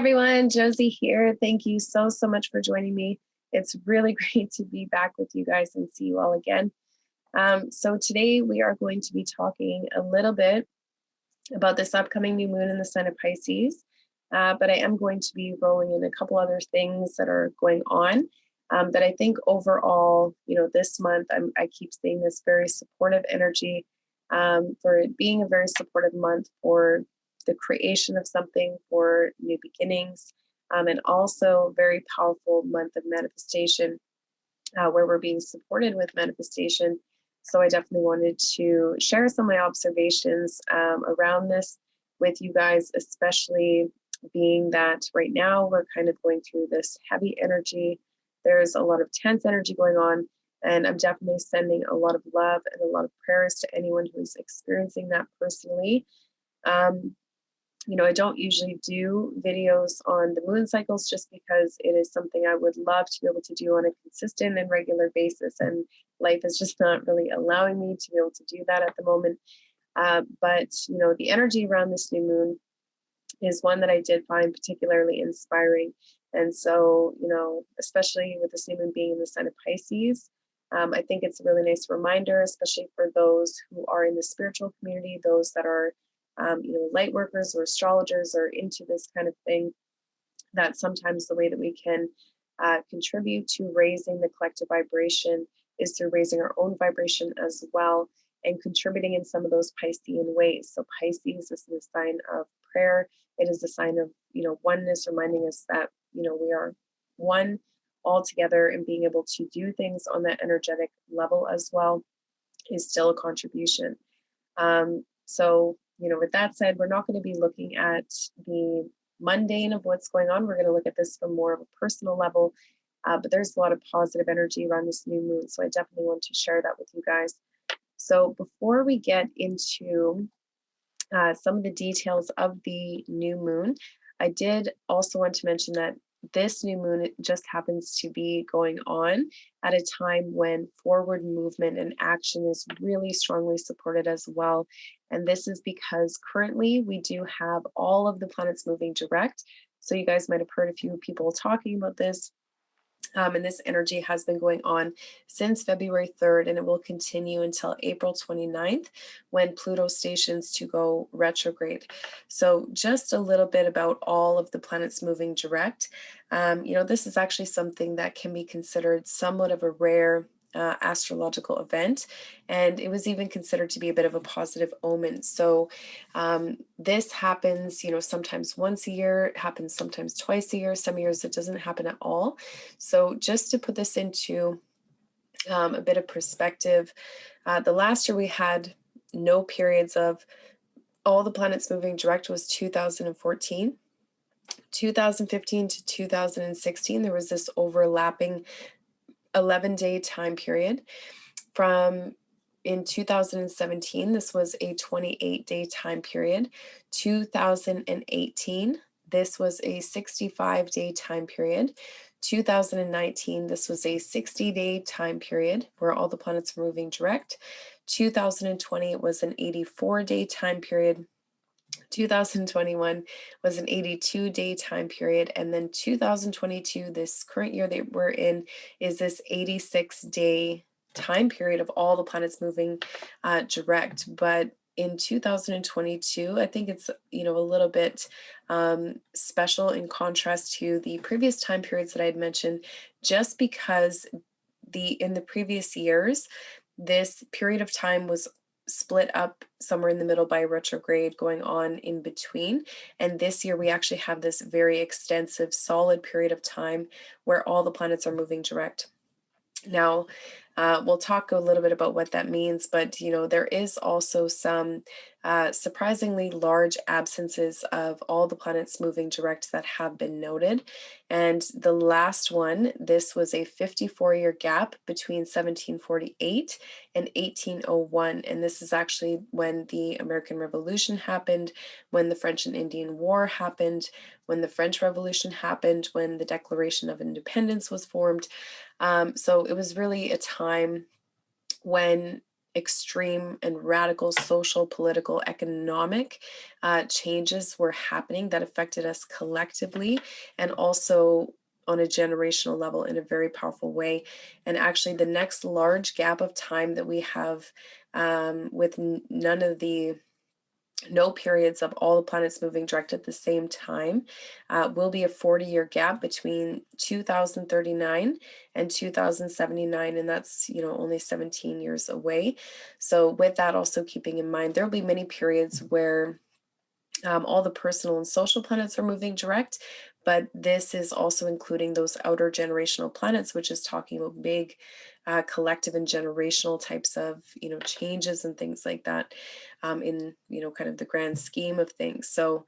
everyone, Josie here. Thank you so much for joining me. It's really great to be back with you guys and see you all again. So today we are going to be talking a little bit about this upcoming new moon in the sign of Pisces, but I am going to be rolling in a couple other things that are going on that I think overall, this month I keep seeing this very supportive energy for it being a very supportive month for the creation of something, for new beginnings, and also very powerful month of manifestation where we're being supported with manifestation. So I definitely wanted to share some of my observations around this with you guys, especially being that right now we're kind of going through this heavy energy. There's a lot of tense energy going on, and I'm definitely sending a lot of love and a lot of prayers to anyone who's experiencing that personally. I don't usually do videos on the moon cycles just because it is something I would love to be able to do on a consistent and regular basis. And life is just not really allowing me to be able to do that at the moment. But the energy around this new moon is one that I did find particularly inspiring. And so, especially with this new moon being in the sign of Pisces, I think it's a really nice reminder, especially for those who are in the spiritual community, those that are light workers or astrologers or into this kind of thing, that sometimes the way that we can contribute to raising the collective vibration is through raising our own vibration as well and contributing in some of those Piscean ways. So Pisces is the sign of prayer. It is a sign of, oneness, reminding us that, we are one all together, and being able to do things on that energetic level as well is still a contribution. So with that said, we're not going to be looking at the mundane of what's going on. We're going to look at this from more of a personal level, but there's a lot of positive energy around this new moon. So I definitely want to share that with you guys. So before we get into some of the details of the new moon, I did also want to mention that this new moon just happens to be going on at a time when forward movement and action is really strongly supported as well. And this is because currently we do have all of the planets moving direct. So you guys might have heard a few people talking about this. And this energy has been going on since February 3rd, and it will continue until April 29th when Pluto stations to go retrograde. So just a little bit about all of the planets moving direct. This is actually something that can be considered somewhat of a rare astrological event, and it was even considered to be a bit of a positive omen. So this happens, sometimes once a year, it happens sometimes twice a year, some years it doesn't happen at all. So just to put this into a bit of perspective, the last year we had no periods of all the planets moving direct was 2014. 2015 to 2016, there was this overlapping 11-day time period. In 2017, this was a 28-day time period. 2018, this was a 65-day time period. 2019, this was a 60-day time period where all the planets were moving direct. 2020, it was an 84-day time period. 2021 was an 82-day time period, and then 2022, this current year that we're in, is this 86-day time period of all the planets moving direct. But in 2022, I think it's a little bit special in contrast to the previous time periods that I had mentioned, just because in the previous years, this period of time was split up somewhere in the middle by a retrograde going on in between. And this year we actually have this very extensive, solid period of time where all the planets are moving direct. Now, we'll talk a little bit about what that means, but there is also some surprisingly large absences of all the planets moving direct that have been noted. And the last one, this was a 54-year gap between 1748 and 1801. And this is actually when the American Revolution happened, when the French and Indian War happened, when the French Revolution happened, when the Declaration of Independence was formed. So it was really a time when extreme and radical social, political, economic changes were happening that affected us collectively and also on a generational level in a very powerful way. And actually, the next large gap of time that we have with none of the no periods of all the planets moving direct at the same time will be a 40-year gap between 2039 and 2079, and that's only 17 years away. So with that also keeping in mind, there will be many periods where all the personal and social planets are moving direct, but this is also including those outer generational planets, which is talking about big collective and generational types of changes and things like that in kind of the grand scheme of things. So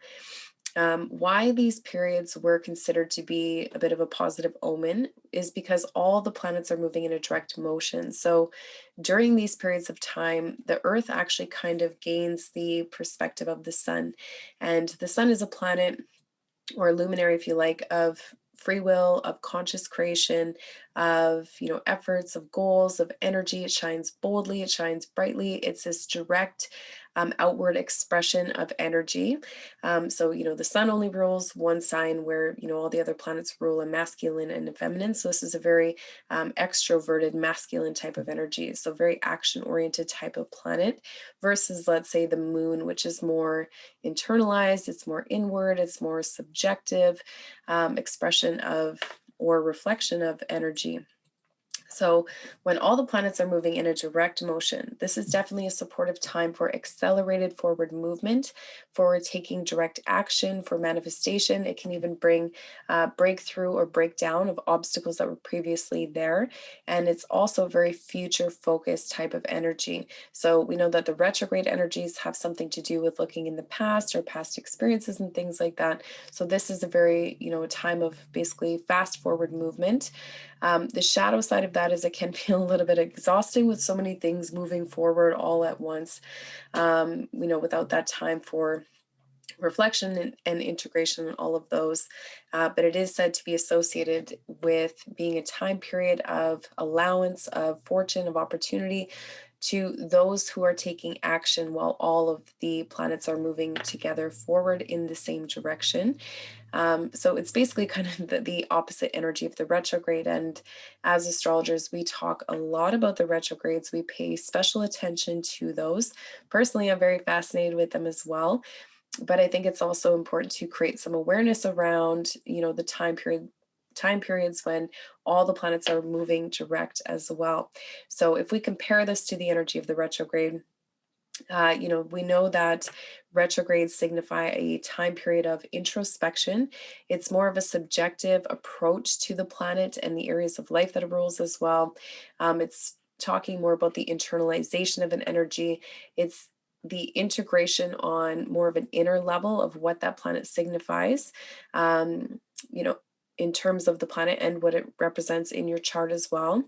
why these periods were considered to be a bit of a positive omen is because all the planets are moving in a direct motion. So during these periods of time, the Earth actually kind of gains the perspective of the sun. And the sun is a planet or a luminary, if you like, of free will, of conscious creation, of efforts, of goals, of energy. It shines boldly, it shines brightly. It's this direct outward expression of energy. So the sun only rules one sign, where all the other planets rule a masculine and a feminine. So this is a very extroverted masculine type of energy. So very action oriented type of planet versus, let's say, the moon, which is more internalized, it's more inward, it's more subjective expression of or reflection of energy. So when all the planets are moving in a direct motion, this is definitely a supportive time for accelerated forward movement, for taking direct action, for manifestation. It can even bring breakthrough or breakdown of obstacles that were previously there. And it's also a very future focused type of energy. So we know that the retrograde energies have something to do with looking in the past or past experiences and things like that. So this is a very, a time of basically fast forward movement. The shadow side of that is it can feel a little bit exhausting with so many things moving forward all at once, without that time for reflection and integration and all of those. But it is said to be associated with being a time period of allowance, of fortune, of opportunity to those who are taking action while all of the planets are moving together forward in the same direction. So it's basically kind of the opposite energy of the retrograde. And as astrologers, we talk a lot about the retrogrades. We pay special attention to those. Personally, I'm very fascinated with them as well. But I think it's also important to create some awareness around, the time periods when all the planets are moving direct as well. So if we compare this to the energy of the retrograde, we know that retrogrades signify a time period of introspection. It's more of a subjective approach to the planet and the areas of life that it rules as well. It's talking more about the internalization of an energy. It's the integration on more of an inner level of what that planet signifies, in terms of the planet and what it represents in your chart as well.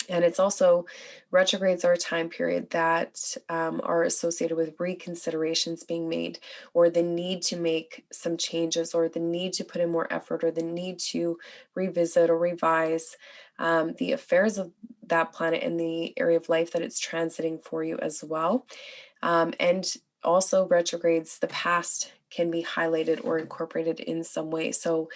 And it's also, retrogrades are a time period that are associated with reconsiderations being made, or the need to make some changes, or the need to put in more effort, or the need to revisit or revise the affairs of that planet and the area of life that it's transiting for you as well. And also retrogrades, the past can be highlighted or incorporated in some way. So,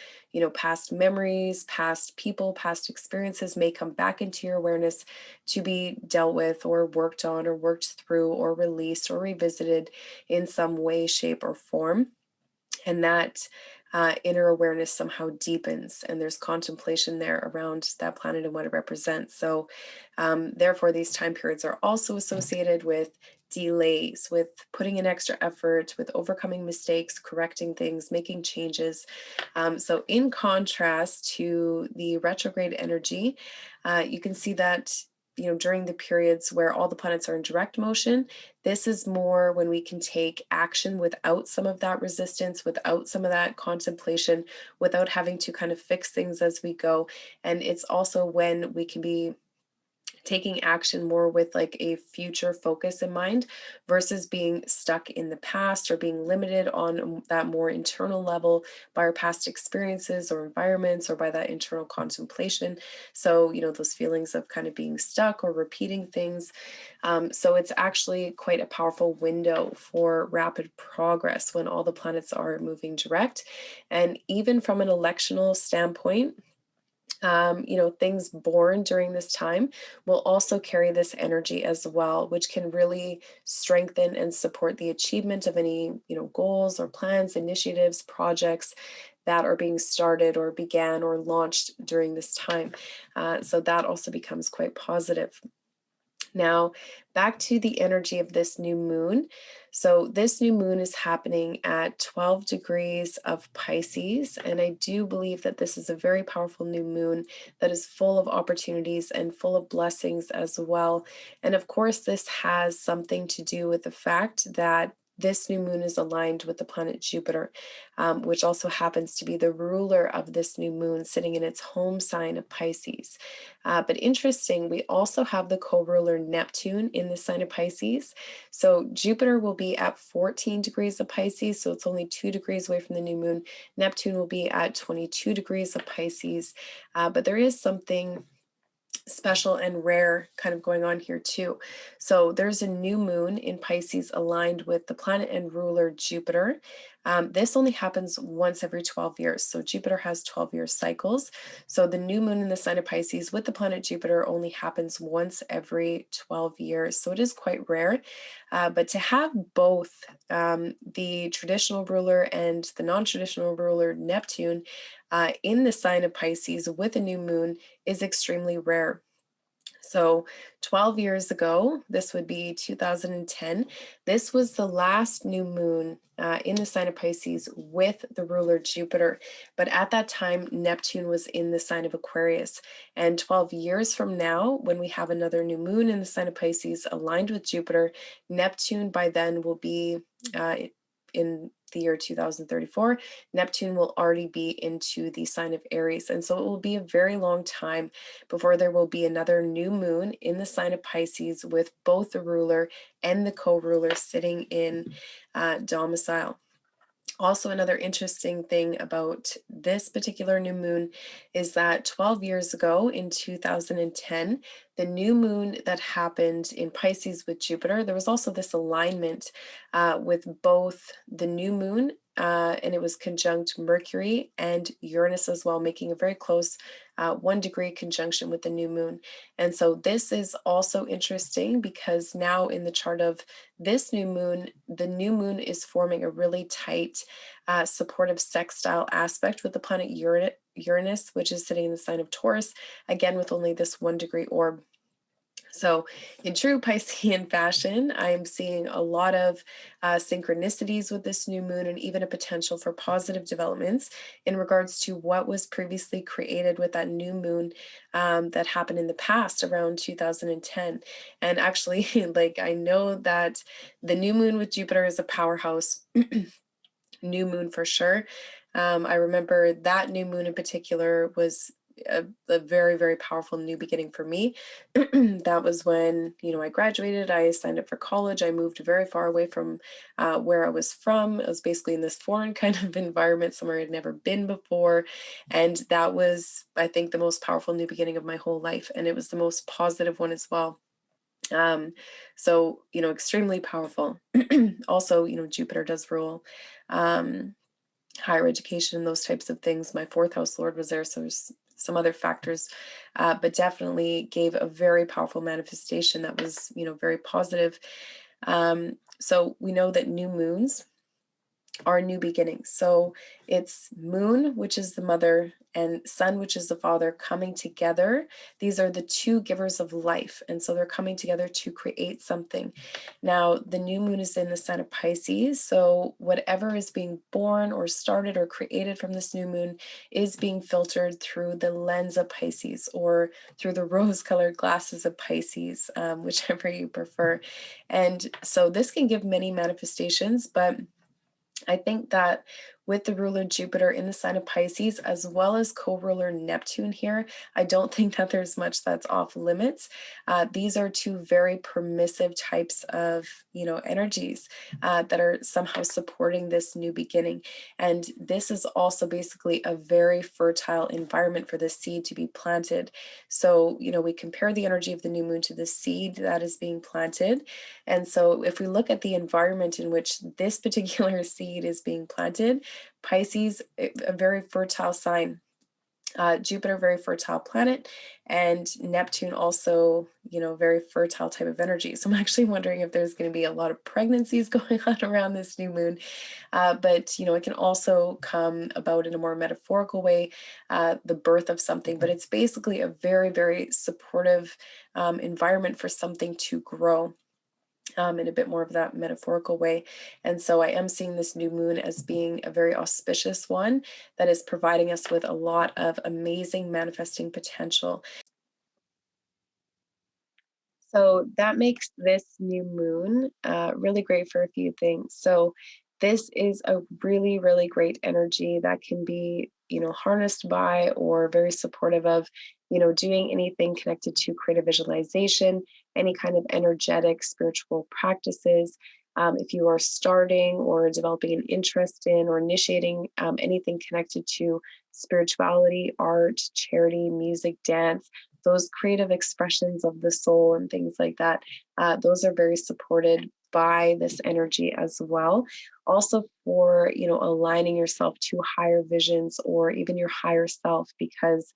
past memories, past people, past experiences may come back into your awareness to be dealt with or worked on or worked through or released or revisited in some way, shape, or form. And that inner awareness somehow deepens, and there's contemplation there around that planet and what it represents. So therefore, these time periods are also associated with delays, with putting in extra effort, with overcoming mistakes, correcting things, making changes. So in contrast to the retrograde energy, you can see that during the periods where all the planets are in direct motion, this is more when we can take action without some of that resistance, without some of that contemplation, without having to kind of fix things as we go. And it's also when we can be taking action more with like a future focus in mind versus being stuck in the past or being limited on that more internal level by our past experiences or environments or by that internal contemplation. So, those feelings of kind of being stuck or repeating things. So it's actually quite a powerful window for rapid progress when all the planets are moving direct. And even from an electional standpoint, things born during this time will also carry this energy as well, which can really strengthen and support the achievement of any, goals or plans, initiatives, projects that are being started or began or launched during this time. So that also becomes quite positive. Now, back to the energy of this new moon. So, this new moon is happening at 12 degrees of Pisces. And I do believe that this is a very powerful new moon that is full of opportunities and full of blessings as well. And of course, this has something to do with the fact that this new moon is aligned with the planet Jupiter, which also happens to be the ruler of this new moon, sitting in its home sign of Pisces. But interesting, we also have the co-ruler Neptune in the sign of Pisces. So Jupiter will be at 14 degrees of Pisces, so it's only 2 degrees away from the new moon. Neptune will be at 22 degrees of Pisces. But there is something special and rare kind of going on here too. So there's a new moon in Pisces aligned with the planet and ruler Jupiter. This only happens once every 12 years. So Jupiter has 12-year cycles. So the new moon in the sign of Pisces with the planet Jupiter only happens once every 12 years. So it is quite rare. But to have both the traditional ruler and the non-traditional ruler Neptune in the sign of Pisces with a new moon is extremely rare. So 12 years ago, this would be 2010, this was the last new moon in the sign of Pisces with the ruler Jupiter. But at that time, Neptune was in the sign of Aquarius. And 12 years from now, when we have another new moon in the sign of Pisces aligned with Jupiter, Neptune by then will be in the year 2034, Neptune will already be into the sign of Aries. And so it will be a very long time before there will be another new moon in the sign of Pisces with both the ruler and the co-ruler sitting in domicile. Also, another interesting thing about this particular new moon is that 12 years ago in 2010, the new moon that happened in Pisces with Jupiter, there was also this alignment with both the new moon and it was conjunct Mercury and Uranus as well, making a very close 1 degree conjunction with the new moon. And so this is also interesting because now in the chart of this new moon, the new moon is forming a really tight supportive sextile aspect with the planet Uranus, which is sitting in the sign of Taurus, again with only this 1 degree orb. So, in true Piscean fashion, I am seeing a lot of synchronicities with this new moon and even a potential for positive developments in regards to what was previously created with that new moon that happened in the past around 2010. And actually, like, I know that the new moon with Jupiter is a powerhouse. New moon for sure. I remember that new moon in particular was a very, very powerful new beginning for me. That was when, I graduated, I signed up for college, I moved very far away from where I was from. I was basically in this foreign kind of environment, somewhere I'd never been before. And that was, I think, the most powerful new beginning of my whole life. And it was the most positive one as well. So, extremely powerful. Also, Jupiter does rule higher education and those types of things. My fourth house lord was there, so there's some other factors, but definitely gave a very powerful manifestation that was, very positive. So we know that new moons are new beginnings. So it's moon, which is the mother, and sun, which is the father, coming together. These are the two givers of life. And so they're coming together to create something. Now, the new moon is in the sign of Pisces. So whatever is being born or started or created from this new moon is being filtered through the lens of Pisces or through the rose-colored glasses of Pisces, whichever you prefer. And so this can give many manifestations, but I think that with the ruler Jupiter in the sign of Pisces, as well as co-ruler Neptune here, I don't think that there's much that's off limits. These are two very permissive types of, energies that are somehow supporting this new beginning. And this is also basically a very fertile environment for the seed to be planted. So, we compare the energy of the new moon to the seed that is being planted. And so if we look at the environment in which this particular seed is being planted, Pisces, a very fertile sign. Jupiter, very fertile planet, and Neptune also, very fertile type of energy. So I'm actually wondering if there's going to be a lot of pregnancies going on around this new moon. But it can also come about in a more metaphorical way, the birth of something. But it's basically a very, very supportive environment for something to grow. In a bit more of that metaphorical way. And so I am seeing this new moon as being a very auspicious one that is providing us with a lot of amazing manifesting potential. So that makes this new moon really great for a few things. So this is a really, really great energy that can be, harnessed by or very supportive of, doing anything connected to creative visualization, any kind of energetic spiritual practices. If you are starting or developing an interest in or initiating anything connected to spirituality, art, charity, music, dance, those creative expressions of the soul and things like that, those are very supported by this energy as well. Also for, aligning yourself to higher visions or even your higher self, because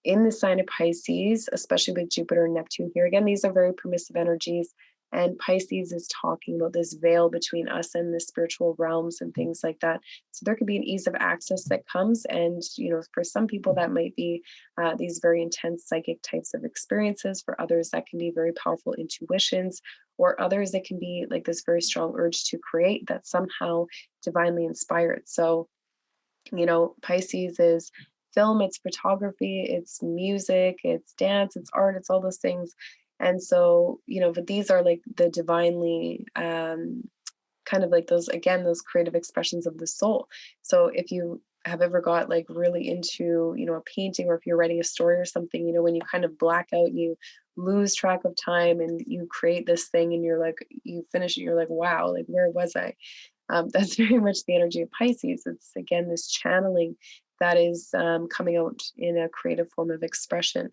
in the sign of Pisces, especially with Jupiter and Neptune here, again, these are very permissive energies. And Pisces is talking about this veil between us and the spiritual realms and things like that. So there could be an ease of access that comes. And, for some people, that might be these very intense psychic types of experiences. For others, that can be very powerful intuitions. Or others, it can be like this very strong urge to create that's somehow divinely inspired. So, Pisces is film, it's photography, it's music, it's dance, it's art, it's all those things. And so, but these are like the divinely kind of like those, again, those creative expressions of the soul. So if you have ever got like really into, a painting, or if you're writing a story or something, when you kind of black out and you lose track of time and you create this thing and you're like, you finish it, you're like, wow, like where was I? That's very much the energy of Pisces. It's, again, this channeling that is coming out in a creative form of expression.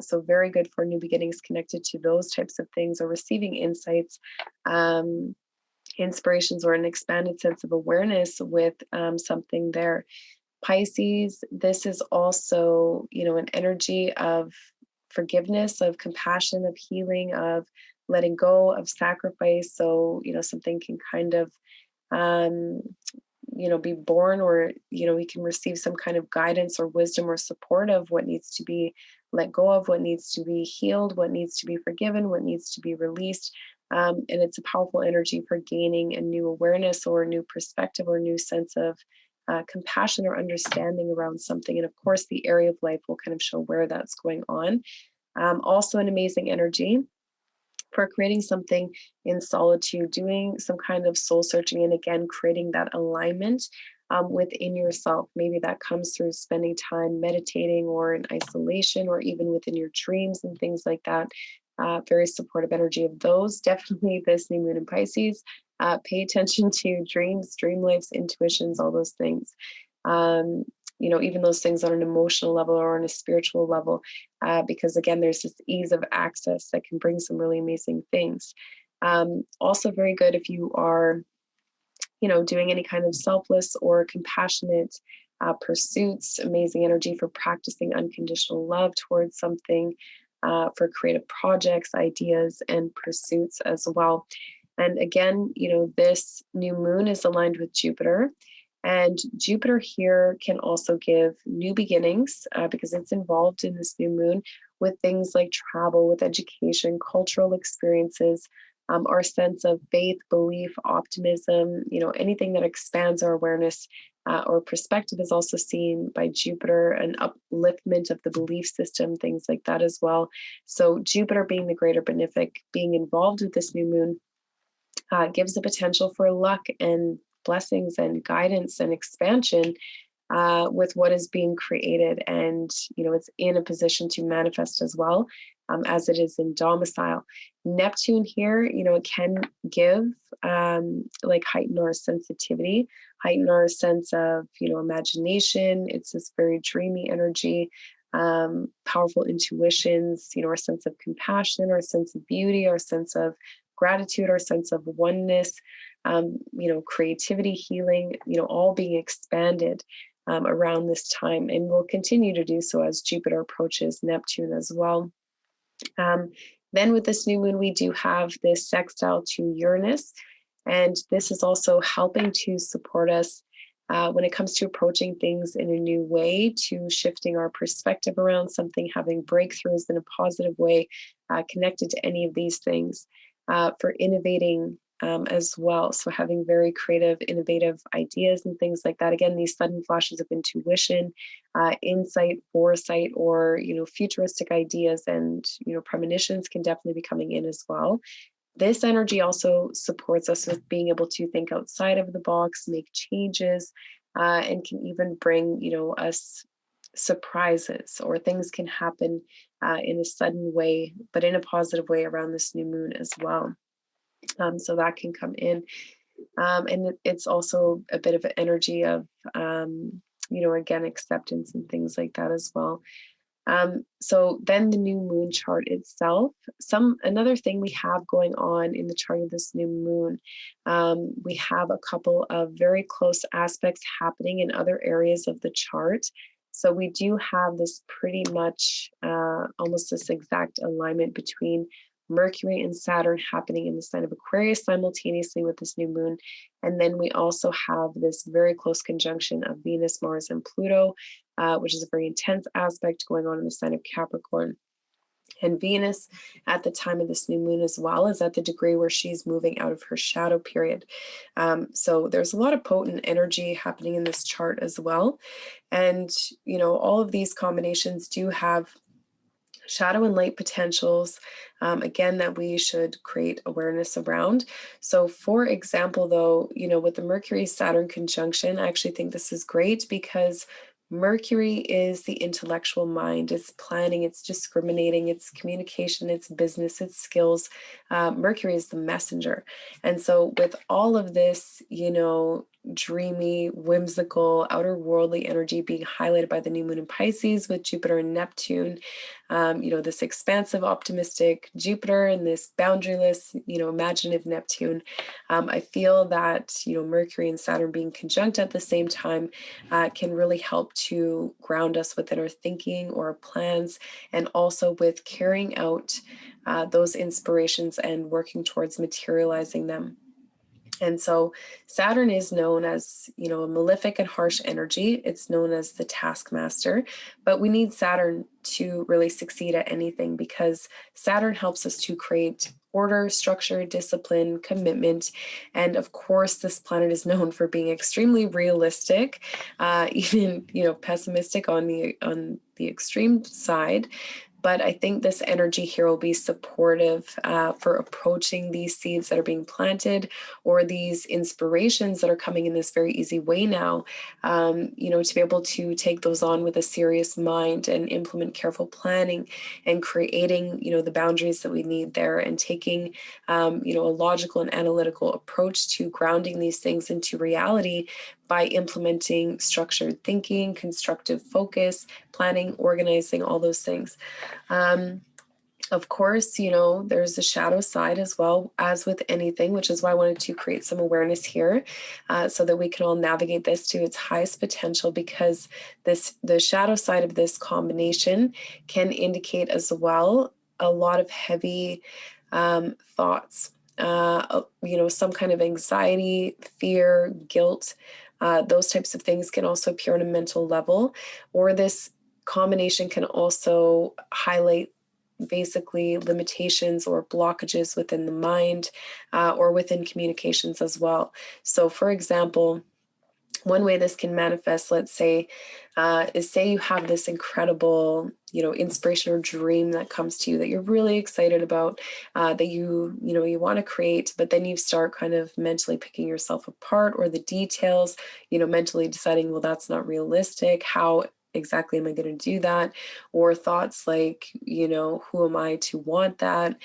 So very good for new beginnings connected to those types of things, or receiving insights, inspirations, or an expanded sense of awareness with something there. Pisces, this is also, an energy of forgiveness, of compassion, of healing, of letting go, of sacrifice. So, something can kind of be born, or, we can receive some kind of guidance or wisdom or support of what needs to be let go of, what needs to be healed, what needs to be forgiven, what needs to be released. And it's a powerful energy for gaining a new awareness or a new perspective or a new sense of compassion or understanding around something. And of course, the area of life will kind of show where that's going on. Also, an amazing energy for creating something in solitude, doing some kind of soul searching, and again, creating that alignment within yourself. Maybe that comes through spending time meditating or in isolation, or even within your dreams and things like that. Very supportive energy of those. Definitely this new moon in Pisces. Pay attention to dreams, dream lives, intuitions, all those things. Even those things on an emotional level or on a spiritual level, because again, there's this ease of access that can bring some really amazing things. Also very good if you are, doing any kind of selfless or compassionate pursuits. Amazing energy for practicing unconditional love towards something, for creative projects, ideas, and pursuits as well. And again, this new moon is aligned with Jupiter. And Jupiter here can also give new beginnings, because it's involved in this new moon with things like travel, with education, cultural experiences, our sense of faith, belief, optimism, anything that expands our awareness or perspective is also seen by Jupiter, an upliftment of the belief system, things like that as well. So Jupiter, being the greater benefic, being involved with this new moon, gives the potential for luck and blessings and guidance and expansion with what is being created. And, it's in a position to manifest as well, as it is in domicile. Neptune here, it can give like heighten our sensitivity, heighten our sense of, imagination. It's this very dreamy energy, powerful intuitions, our sense of compassion, our sense of beauty, our sense of gratitude, our sense of oneness, creativity, healing, all being expanded around this time, and will continue to do so as Jupiter approaches Neptune as well. Then with this new moon, we do have this sextile to Uranus, and this is also helping to support us when it comes to approaching things in a new way, to shifting our perspective around something, having breakthroughs in a positive way, connected to any of these things, for innovating as well. So having very creative, innovative ideas and things like that. Again, these sudden flashes of intuition, insight, foresight, or, futuristic ideas and, premonitions can definitely be coming in as well. This energy also supports us with being able to think outside of the box, make changes, and can even bring, us surprises, or things can happen in a sudden way, but in a positive way around this new moon as well. So that can come in. And it's also a bit of an energy of, again, acceptance and things like that as well. So then the new moon chart itself, another thing we have going on in the chart of this new moon, we have a couple of very close aspects happening in other areas of the chart. So we do have this pretty much almost this exact alignment between Mercury and Saturn happening in the sign of Aquarius simultaneously with this new moon. And then we also have this very close conjunction of Venus, Mars, and Pluto, which is a very intense aspect going on in the sign of Capricorn. And Venus at the time of this new moon as well is at the degree where she's moving out of her shadow period. So there's a lot of potent energy happening in this chart as well. And, all of these combinations do have shadow and light potentials, again, that we should create awareness around. So for example, though, with the Mercury-Saturn conjunction, I actually think this is great because Mercury is the intellectual mind. It's planning, it's discriminating, it's communication, it's business, it's skills. Mercury is the messenger. And so with all of this, dreamy, whimsical, outer worldly energy being highlighted by the new moon in Pisces with Jupiter and Neptune, this expansive, optimistic Jupiter and this boundaryless, imaginative Neptune. I feel that, Mercury and Saturn being conjunct at the same time can really help to ground us within our thinking or our plans, and also with carrying out those inspirations and working towards materializing them. And so Saturn is known as, a malefic and harsh energy. It's known as the taskmaster, but we need Saturn to really succeed at anything, because Saturn helps us to create order, structure, discipline, commitment. And of course, this planet is known for being extremely realistic, even, pessimistic on the extreme side. But I think this energy here will be supportive for approaching these seeds that are being planted, or these inspirations that are coming in this very easy way now, to be able to take those on with a serious mind and implement careful planning and creating, the boundaries that we need there, and taking, a logical and analytical approach to grounding these things into reality by implementing structured thinking, constructive focus, planning, organizing, all those things. Of course, there's a shadow side as well, as with anything, which is why I wanted to create some awareness here, so that we can all navigate this to its highest potential, because the shadow side of this combination can indicate as well a lot of heavy thoughts, some kind of anxiety, fear, guilt. Those types of things can also appear on a mental level, or this combination can also highlight basically limitations or blockages within the mind, or within communications as well. So for example, one way this can manifest, let's say, is say you have this incredible, inspiration or dream that comes to you that you're really excited about, that you want to create, but then you start kind of mentally picking yourself apart, or the details, mentally deciding, well, that's not realistic. How exactly am I going to do that? Or thoughts like, who am I to want that?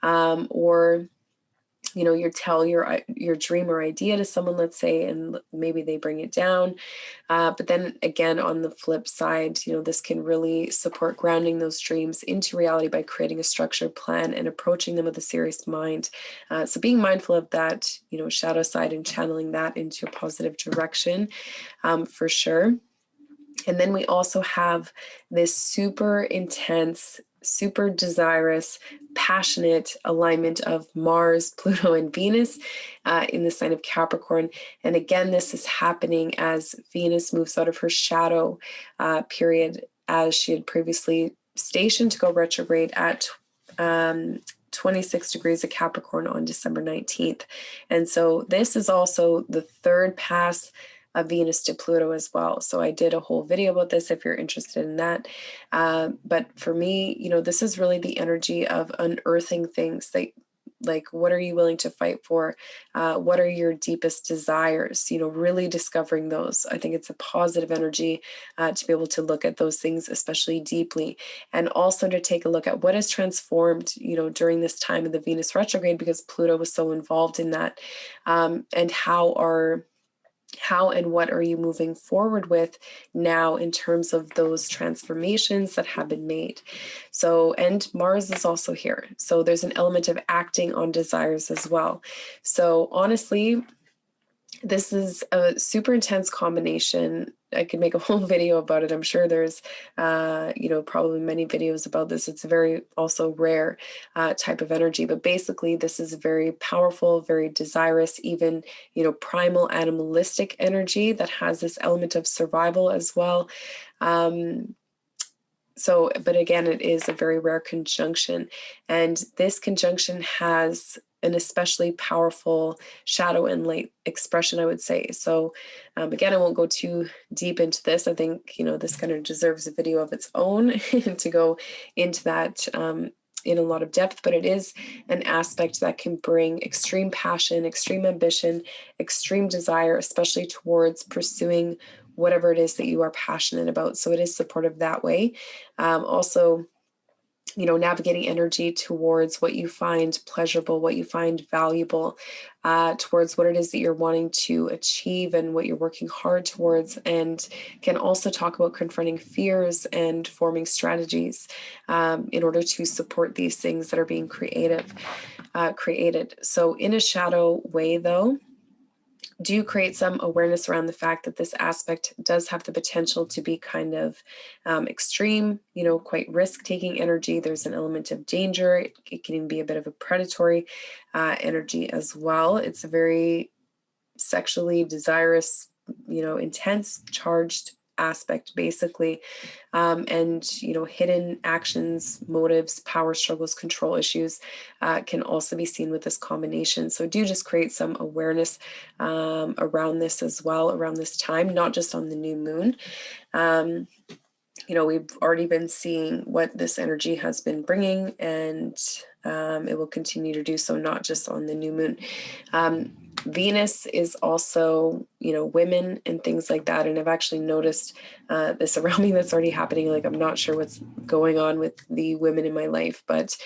Or you tell your dream or idea to someone, let's say, and maybe they bring it down. But then again, on the flip side, this can really support grounding those dreams into reality by creating a structured plan and approaching them with a serious mind. So being mindful of that, shadow side, and channeling that into a positive direction, for sure. And then we also have this super intense, super desirous, passionate alignment of Mars, Pluto, and Venus in the sign of Capricorn. And again, this is happening as Venus moves out of her shadow period, as she had previously stationed to go retrograde at 26 degrees of Capricorn on December 19th. And so this is also the third pass of Venus to Pluto as well. So I did a whole video about this if you're interested in that. But for me, this is really the energy of unearthing things that, like, what are you willing to fight for? What are your deepest desires? Really discovering those. I think it's a positive energy to be able to look at those things, especially deeply, and also to take a look at what has transformed, during this time of the Venus retrograde, because Pluto was so involved in that, and how and what are you moving forward with now in terms of those transformations that have been made. So, and Mars is also here. So there's an element of acting on desires as well. So honestly, this is a super intense combination. I could make a whole video about it. I'm sure there's, probably many videos about this. It's a very also rare type of energy, but basically this is a very powerful, very desirous, even, primal animalistic energy that has this element of survival as well. But again, it is a very rare conjunction, and this conjunction has an especially powerful shadow and light expression, I would say. So again, I won't go too deep into this. I think, this kind of deserves a video of its own to go into that in a lot of depth, but it is an aspect that can bring extreme passion, extreme ambition, extreme desire, especially towards pursuing whatever it is that you are passionate about. So it is supportive that way. Also, navigating energy towards what you find pleasurable, what you find valuable, towards what it is that you're wanting to achieve and what you're working hard towards, and can also talk about confronting fears and forming strategies in order to support these things that are being created. So in a shadow way, though, do create some awareness around the fact that this aspect does have the potential to be kind of extreme, quite risk-taking energy. There's an element of danger. It can even be a bit of a predatory energy as well. It's a very sexually desirous, intense, charged aspect, basically. And hidden actions, motives, power struggles, control issues can also be seen with this combination. So do just create some awareness around this as well, around this time, not just on the new moon. We've already been seeing what this energy has been bringing, and it will continue to do so, not just on the new moon. Venus is also, women and things like that. And I've actually noticed this around me that's already happening. Like, I'm not sure what's going on with the women in my life, but,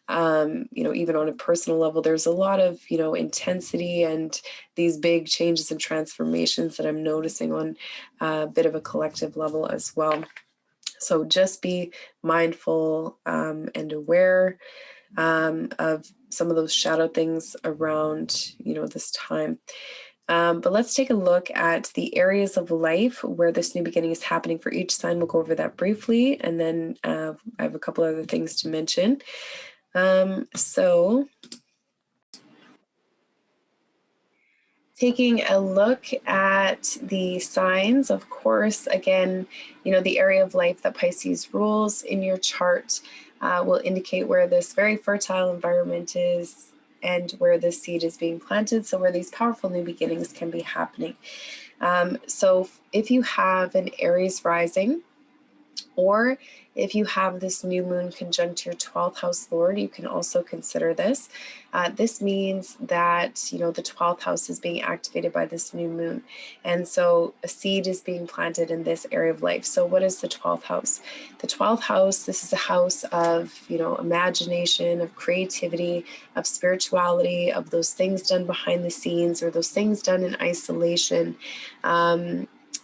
even on a personal level, there's a lot of, intensity and these big changes and transformations that I'm noticing on a bit of a collective level as well. So just be mindful and aware of some of those shadow things around, this time. But let's take a look at the areas of life where this new beginning is happening for each sign. We'll go over that briefly, and then I have a couple other things to mention. So taking a look at the signs, of course, again, the area of life that Pisces rules in your chart will indicate where this very fertile environment is and where this seed is being planted. So where these powerful new beginnings can be happening. So if you have an Aries rising, or if you have this new moon conjunct your 12th house lord, you can also consider this. This means that, the 12th house is being activated by this new moon. And so a seed is being planted in this area of life. So what is the 12th house? The 12th house, this is a house of, imagination, of creativity, of spirituality, of those things done behind the scenes or those things done in isolation.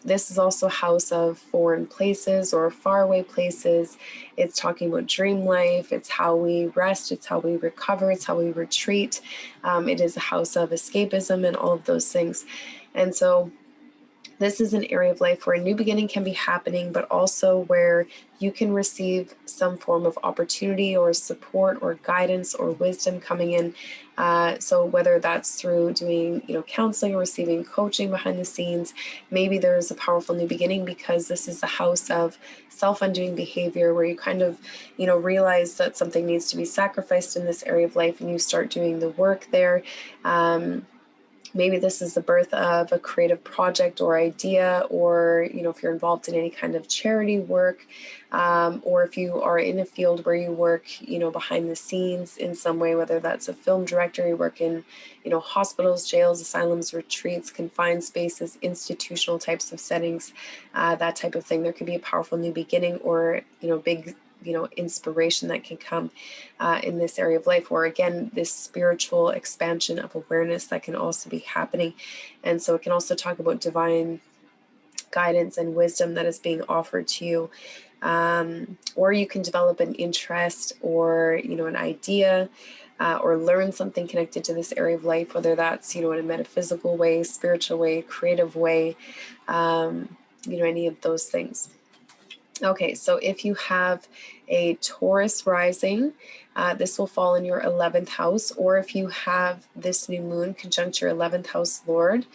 This is also a house of foreign places or faraway places. It's talking about dream life. It's how we rest. It's how we recover. It's how we retreat. It is a house of escapism and all of those things. And so this is an area of life where a new beginning can be happening, but also where you can receive some form of opportunity or support or guidance or wisdom coming in. So whether that's through doing, counseling or receiving coaching behind the scenes, maybe there's a powerful new beginning because this is the house of self-undoing behavior where you kind of, realize that something needs to be sacrificed in this area of life and you start doing the work there. Maybe this is the birth of a creative project or idea, or, if you're involved in any kind of charity work, or if you are in a field where you work, behind the scenes in some way, whether that's a film director, you work in, hospitals, jails, asylums, retreats, confined spaces, institutional types of settings, that type of thing. There could be a powerful new beginning or, big inspiration that can come in this area of life, or again, this spiritual expansion of awareness that can also be happening. And so it can also talk about divine guidance and wisdom that is being offered to you. Or you can develop an interest or, an idea or learn something connected to this area of life, whether that's, in a metaphysical way, spiritual way, creative way, any of those things. Okay, so if you have a Taurus rising, this will fall in your 11th house, or if you have this new moon conjunct your 11th house lord,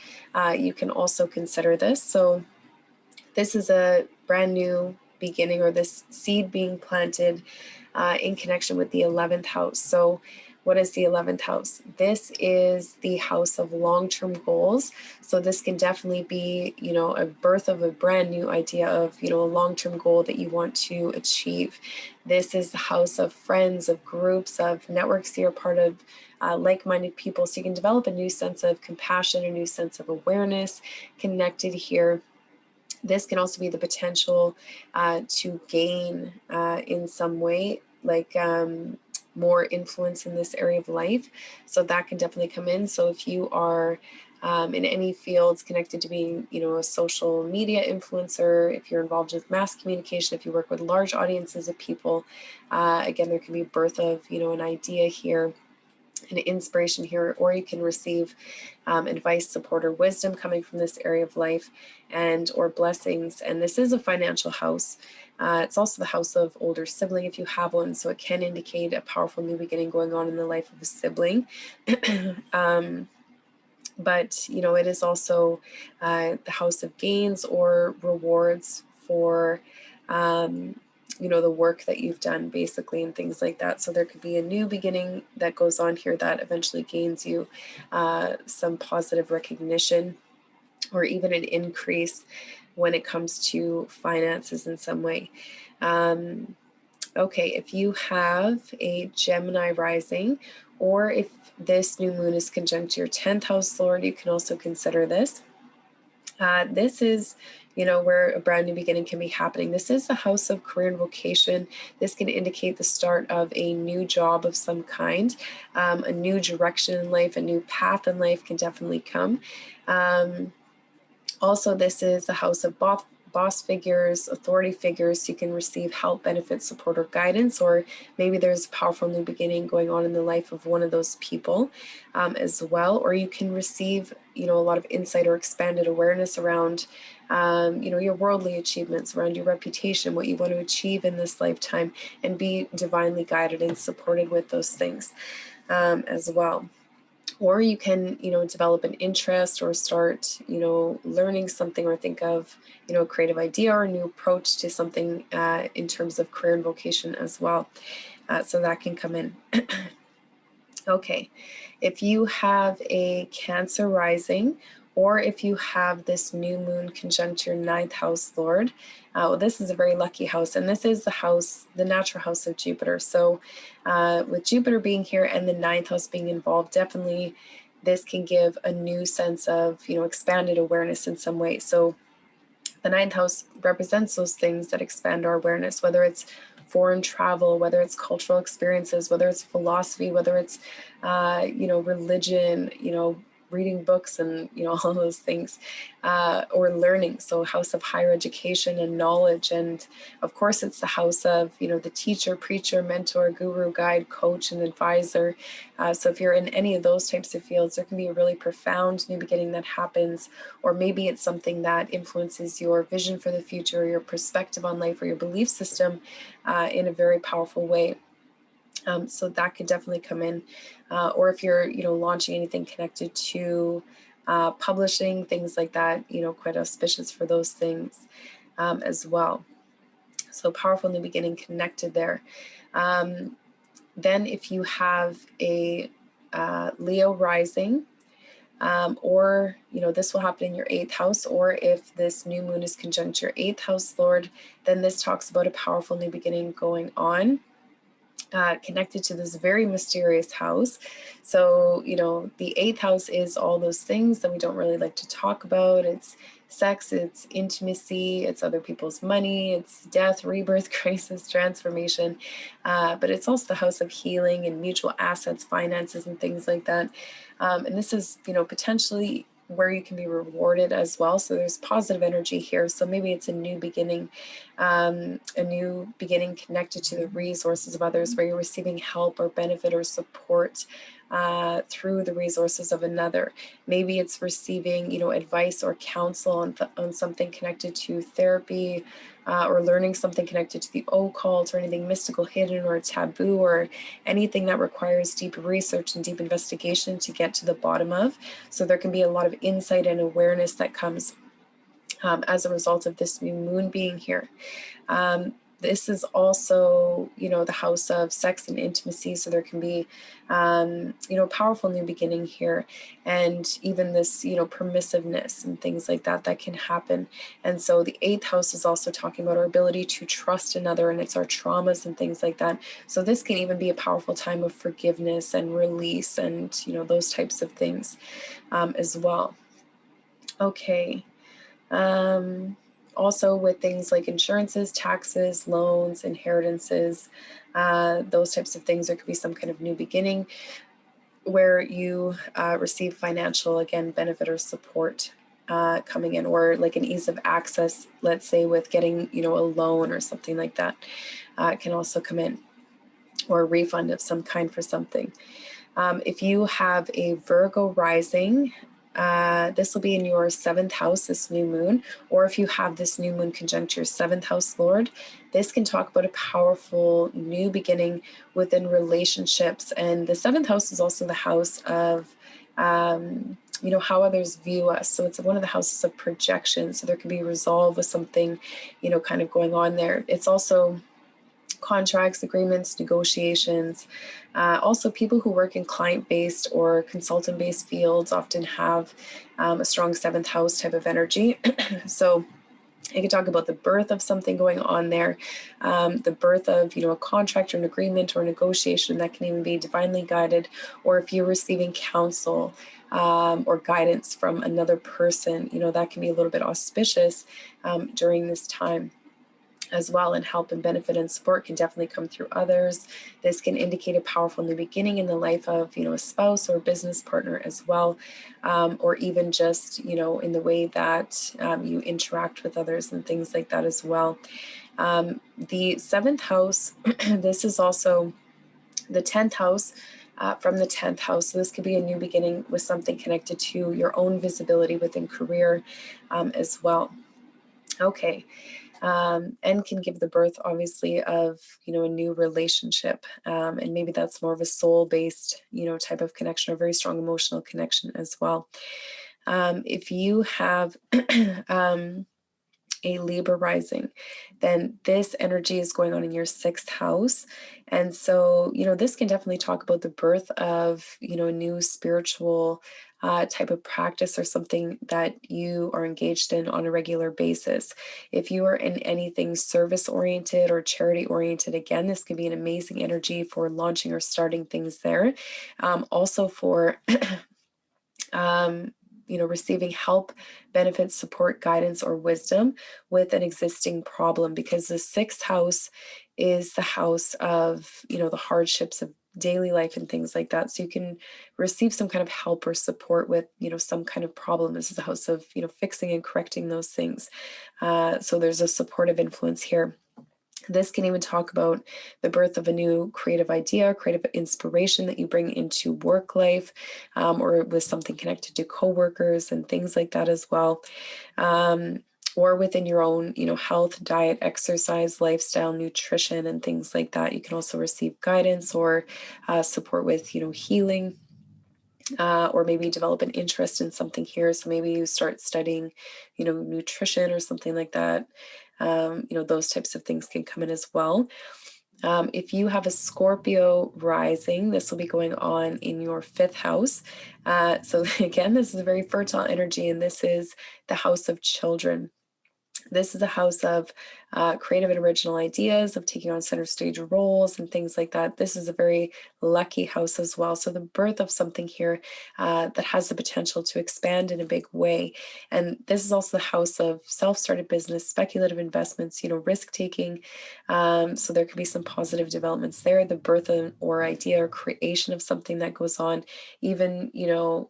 you can also consider this. So this is a brand new beginning, or this seed being planted in connection with the 11th house. So what is the 11th house? This is the house of long-term goals. So this can definitely be, a birth of a brand new idea of, a long-term goal that you want to achieve. This is the house of friends, of groups, of networks you're part of, like-minded people. So you can develop a new sense of compassion, a new sense of awareness connected here. This can also be the potential to gain in some way, like more influence in this area of life. So that can definitely come in. So if you are in any fields connected to being, a social media influencer, if you're involved with mass communication, if you work with large audiences of people, again, there can be birth of, an idea here, an inspiration here, or you can receive advice, support, or wisdom coming from this area of life, and or blessings. And this is a financial house. It's also the house of older sibling if you have one, so it can indicate a powerful new beginning going on in the life of a sibling. But it is also the house of gains or rewards for the work that you've done, basically, and things like that. So there could be a new beginning that goes on here that eventually gains you some positive recognition or even an increase when it comes to finances in some way. Okay, if you have a Gemini rising, or if this new moon is conjunct your 10th house lord, you can also consider this. This is, where a brand new beginning can be happening. This is the house of career and vocation. This can indicate the start of a new job of some kind, a new direction in life, a new path in life can definitely come. Also, this is the house of boss figures, authority figures, so you can receive help, benefit, support, or guidance, or maybe there's a powerful new beginning going on in the life of one of those people as well, or you can receive, a lot of insight or expanded awareness around, your worldly achievements, around your reputation, what you want to achieve in this lifetime, and be divinely guided and supported with those things as well. Or you can, develop an interest or start, learning something, or think of, a creative idea or a new approach to something in terms of career and vocation as well. So that can come in. Okay, if you have a Cancer rising, or if you have this new moon conjunct your ninth house lord. Well, this is a very lucky house, and this is the house, the natural house of Jupiter. So with Jupiter being here and the ninth house being involved, definitely this can give a new sense of, expanded awareness in some way. So the ninth house represents those things that expand our awareness, whether it's foreign travel, whether it's cultural experiences, whether it's philosophy, whether it's, religion, reading books and, all those things, or learning. So house of higher education and knowledge. And of course, it's the house of, the teacher, preacher, mentor, guru, guide, coach, and advisor. So if you're in any of those types of fields, there can be a really profound new beginning that happens, or maybe it's something that influences your vision for the future, your perspective on life, or your belief system in a very powerful way. So that could definitely come in. Or if you're, launching anything connected to publishing, things like that, quite auspicious for those things as well. So powerful new beginning connected there. Then if you have a Leo rising, or, this will happen in your 8th house, or if this new moon is conjunct your 8th house lord, then this talks about a powerful new beginning going on. Connected to this very mysterious house. So, the 8th house is all those things that we don't really like to talk about. It's sex, it's intimacy, it's other people's money, it's death, rebirth, crisis, transformation. But it's also the house of healing and mutual assets, finances, and things like that. And this is, potentially where you can be rewarded as well. So there's positive energy here. So maybe it's a new beginning connected to the resources of others, where you're receiving help or benefit or support through the resources of another. Maybe it's receiving, advice or counsel on something connected to therapy, or learning something connected to the occult, or anything mystical, hidden, or taboo, or anything that requires deep research and deep investigation to get to the bottom of. So there can be a lot of insight and awareness that comes as a result of this new moon being here. This is also, the house of sex and intimacy. So there can be, powerful new beginning here, and even this, permissiveness and things like that can happen. And so the 8th house is also talking about our ability to trust another, and it's our traumas and things like that. So this can even be a powerful time of forgiveness and release, and, those types of things as well. Okay. Also with things like insurances, taxes, loans, inheritances, those types of things, there could be some kind of new beginning where you receive financial, again, benefit or support coming in, or like an ease of access, let's say with getting, a loan or something like that can also come in, or a refund of some kind for something. If you have a Virgo rising, this will be in your 7th house, this new moon, or if you have this new moon conjunct your 7th house lord, this can talk about a powerful new beginning within relationships. And the 7th house is also the house of, how others view us. So it's one of the houses of projection. So there can be resolve with something, kind of going on there. It's also contracts, agreements, negotiations. Also, people who work in client-based or consultant-based fields often have a strong 7th house type of energy. So I could talk about the birth of something going on there, the birth of, a contract or an agreement or a negotiation that can even be divinely guided, or if you're receiving counsel or guidance from another person, that can be a little bit auspicious during this time as well. And help and benefit and support can definitely come through others. This can indicate a powerful new beginning in the life of, a spouse or business partner as well, or even just, in the way that you interact with others and things like that as well. The 7th house, this is also the 10th house. From the 10th house. So this could be a new beginning with something connected to your own visibility within career as well. Okay. And can give the birth, obviously, of, a new relationship. And maybe that's more of a soul-based, type of connection, or very strong emotional connection as well. If you have a Libra rising, then this energy is going on in your sixth house. And so, this can definitely talk about the birth of, a new spiritual type of practice or something that you are engaged in on a regular basis. If you are in anything service oriented or charity oriented, again, this can be an amazing energy for launching or starting things there. Also for receiving help, benefits, support, guidance, or wisdom with an existing problem, because the sixth house is the house of, the hardships of daily life and things like that. So you can receive some kind of help or support with, some kind of problem. This is the house of, fixing and correcting those things. So there's a supportive influence here. This can even talk about the birth of a new creative idea, creative inspiration that you bring into work life, or with something connected to coworkers and things like that as well. Or within your own, health, diet, exercise, lifestyle, nutrition, and things like that. You can also receive guidance or support with, healing. Or maybe develop an interest in something here. So maybe you start studying, nutrition or something like that. Those types of things can come in as well. If you have a Scorpio rising, this will be going on in your fifth house. So again, this is a very fertile energy, and this is the house of children. This is a house of creative and original ideas, of taking on center stage roles and things like that. This is a very lucky house as well. So the birth of something here that has the potential to expand in a big way. And this is also the house of self-started business, speculative investments, risk-taking. So there could be some positive developments there. The birth of, or idea or creation of something that goes on. Even,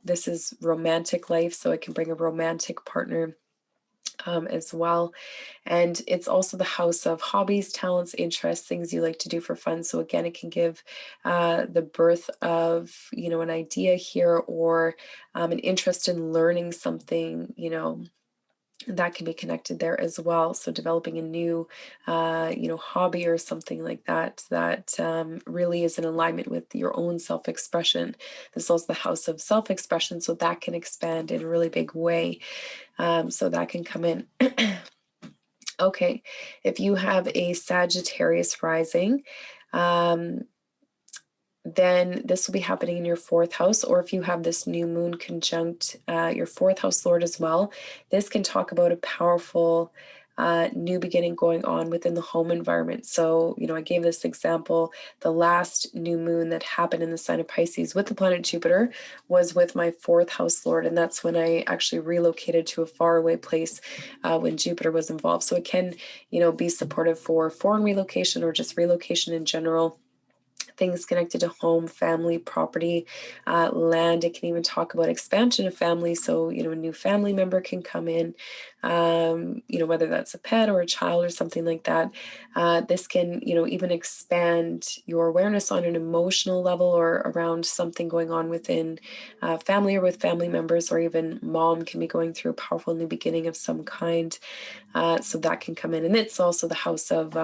this is romantic life, so it can bring a romantic partner as well. And it's also the house of hobbies, talents, interests, things you like to do for fun. So again, it can give the birth of, an idea here, or an interest in learning something, that can be connected there as well. So developing a new, hobby or something like that, that really is in alignment with your own self-expression. This is also the house of self-expression, so that can expand in a really big way. So that can come in. Okay, if you have a Sagittarius rising, then this will be happening in your fourth house, or if you have this new moon conjunct your fourth house lord as well, this can talk about a powerful new beginning going on within the home environment. So, I gave this example. The last new moon that happened in the sign of Pisces with the planet Jupiter was with my fourth house lord, and that's when I actually relocated to a faraway place when Jupiter was involved. So it can, be supportive for foreign relocation or just relocation in general. Things connected to home, family, property, land. It can even talk about expansion of family. So, a new family member can come in, whether that's a pet or a child or something like that. This can, even expand your awareness on an emotional level or around something going on within family or with family members, or even mom can be going through a powerful new beginning of some kind. So that can come in. And it's also the house of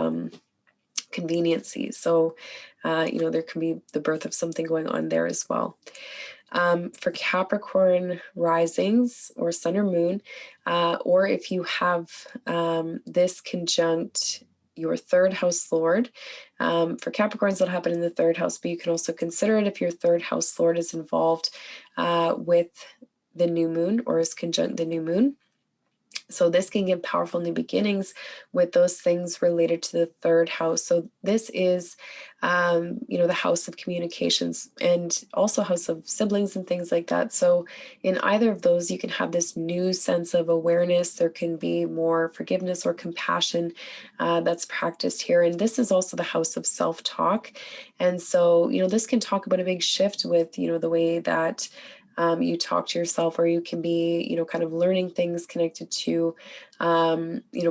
conveniency. So, there can be the birth of something going on there as well. For Capricorn risings or sun or moon, or if you have this conjunct your third house lord, for Capricorns, that'll happen in the third house, but you can also consider it if your third house lord is involved with the new moon or is conjunct the new moon. So this can give powerful new beginnings with those things related to the third house. So this is, the house of communications and also house of siblings and things like that. So in either of those, you can have this new sense of awareness. There can be more forgiveness or compassion that's practiced here. And this is also the house of self-talk. And so, this can talk about a big shift with, the way that you talk to yourself, or you can be, kind of learning things connected to,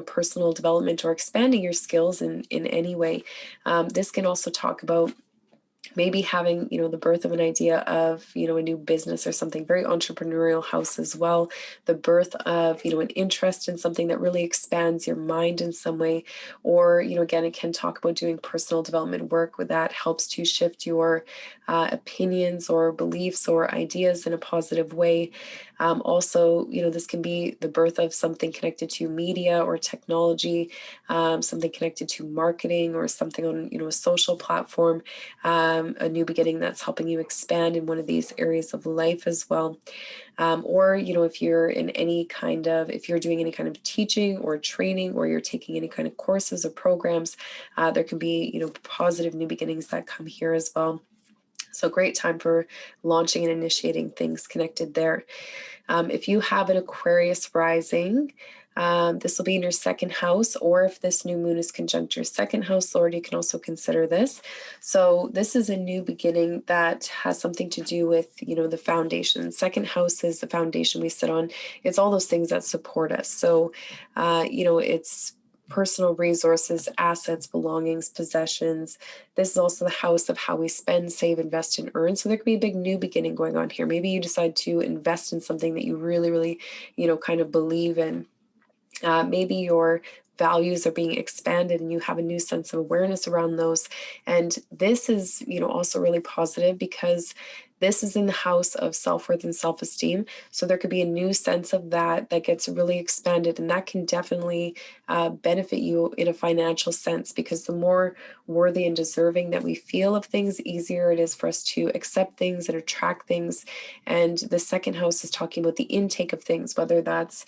personal development or expanding your skills in any way. This can also talk about maybe having, the birth of an idea of, a new business or something, very entrepreneurial house as well. The birth of, an interest in something that really expands your mind in some way. Or, again, it can talk about doing personal development work where that helps to shift your opinions or beliefs or ideas in a positive way. Also, this can be the birth of something connected to media or technology, something connected to marketing or something on, a social platform, a new beginning that's helping you expand in one of these areas of life as well. Or, if you're if you're doing any kind of teaching or training, or you're taking any kind of courses or programs, there can be, positive new beginnings that come here as well. So great time for launching and initiating things connected there. If you have an Aquarius rising, this will be in your second house, or if this new moon is conjunct your second house lord, you can also consider this. So this is a new beginning that has something to do with, the foundation. Second house is the foundation we sit on. It's all those things that support us. So, it's personal resources, assets, belongings, possessions. This is also the house of how we spend, save, invest, and earn. So there could be a big new beginning going on here. Maybe you decide to invest in something that you really, really, kind of believe in. Maybe your values are being expanded and you have a new sense of awareness around those. And this is, also really positive because this is in the house of self-worth and self-esteem. So there could be a new sense of that gets really expanded, and that can definitely benefit you in a financial sense, because the more worthy and deserving that we feel of things, the easier it is for us to accept things and attract things. And the second house is talking about the intake of things, whether that's,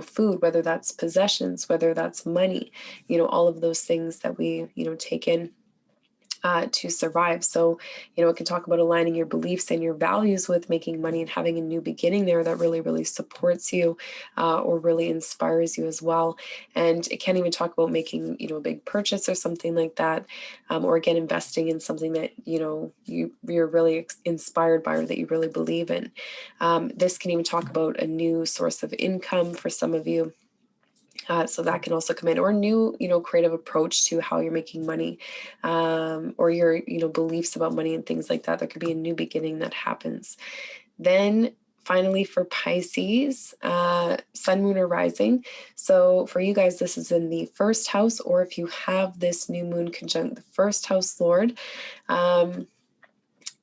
food, whether that's possessions, whether that's money, all of those things that we, take in to survive. So, it can talk about aligning your beliefs and your values with making money and having a new beginning there that really, really supports you or really inspires you as well. And it can even talk about making, a big purchase or something like that, or again, investing in something that, you're really inspired by or that you really believe in. This can even talk about a new source of income for some of you. So that can also come in, or a new, creative approach to how you're making money, or your, beliefs about money and things like that. There could be a new beginning that happens. Then finally for Pisces, sun, moon, or rising. So for you guys, this is in the first house, or if you have this new moon conjunct the first house lord,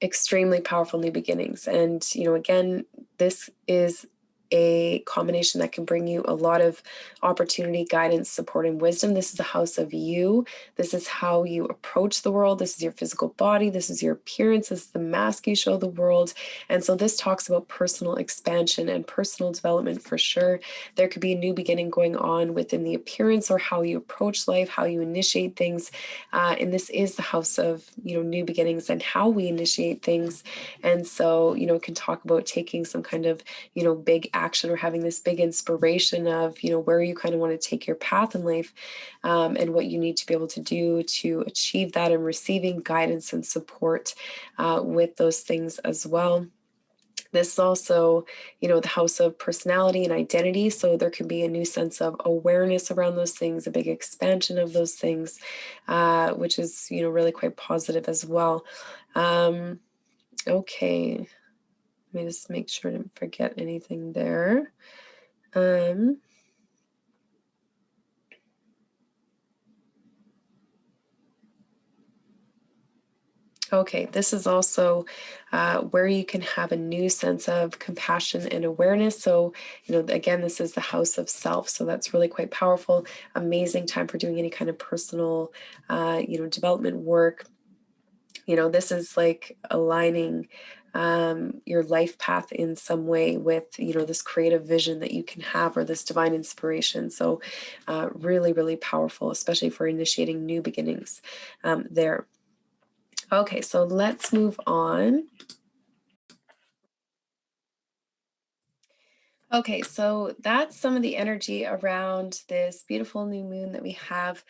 extremely powerful new beginnings. And, again, this is a combination that can bring you a lot of opportunity, guidance, support, and wisdom. This is the house of you. This is how you approach the world. This is your physical body. This is your appearance. This is the mask you show the world. And so this talks about personal expansion and personal development for sure. There could be a new beginning going on within the appearance or how you approach life, how you initiate things. And this is the house of, new beginnings and how we initiate things. And so, it can talk about taking some kind of, big action or having this big inspiration of, where you kind of want to take your path in life, and what you need to be able to do to achieve that, and receiving guidance and support with those things as well. This is also, the house of personality and identity. So there can be a new sense of awareness around those things, a big expansion of those things, which is, really quite positive as well. Okay. Let me just make sure I didn't forget anything there. Okay, this is also where you can have a new sense of compassion and awareness. So, again, this is the house of self. So that's really quite powerful. Amazing time for doing any kind of personal, development work. This is like aligning your life path in some way with, this creative vision that you can have, or this divine inspiration. So really, really powerful, especially for initiating new beginnings there. Okay, so let's move on. Okay, so that's some of the energy around this beautiful new moon that we have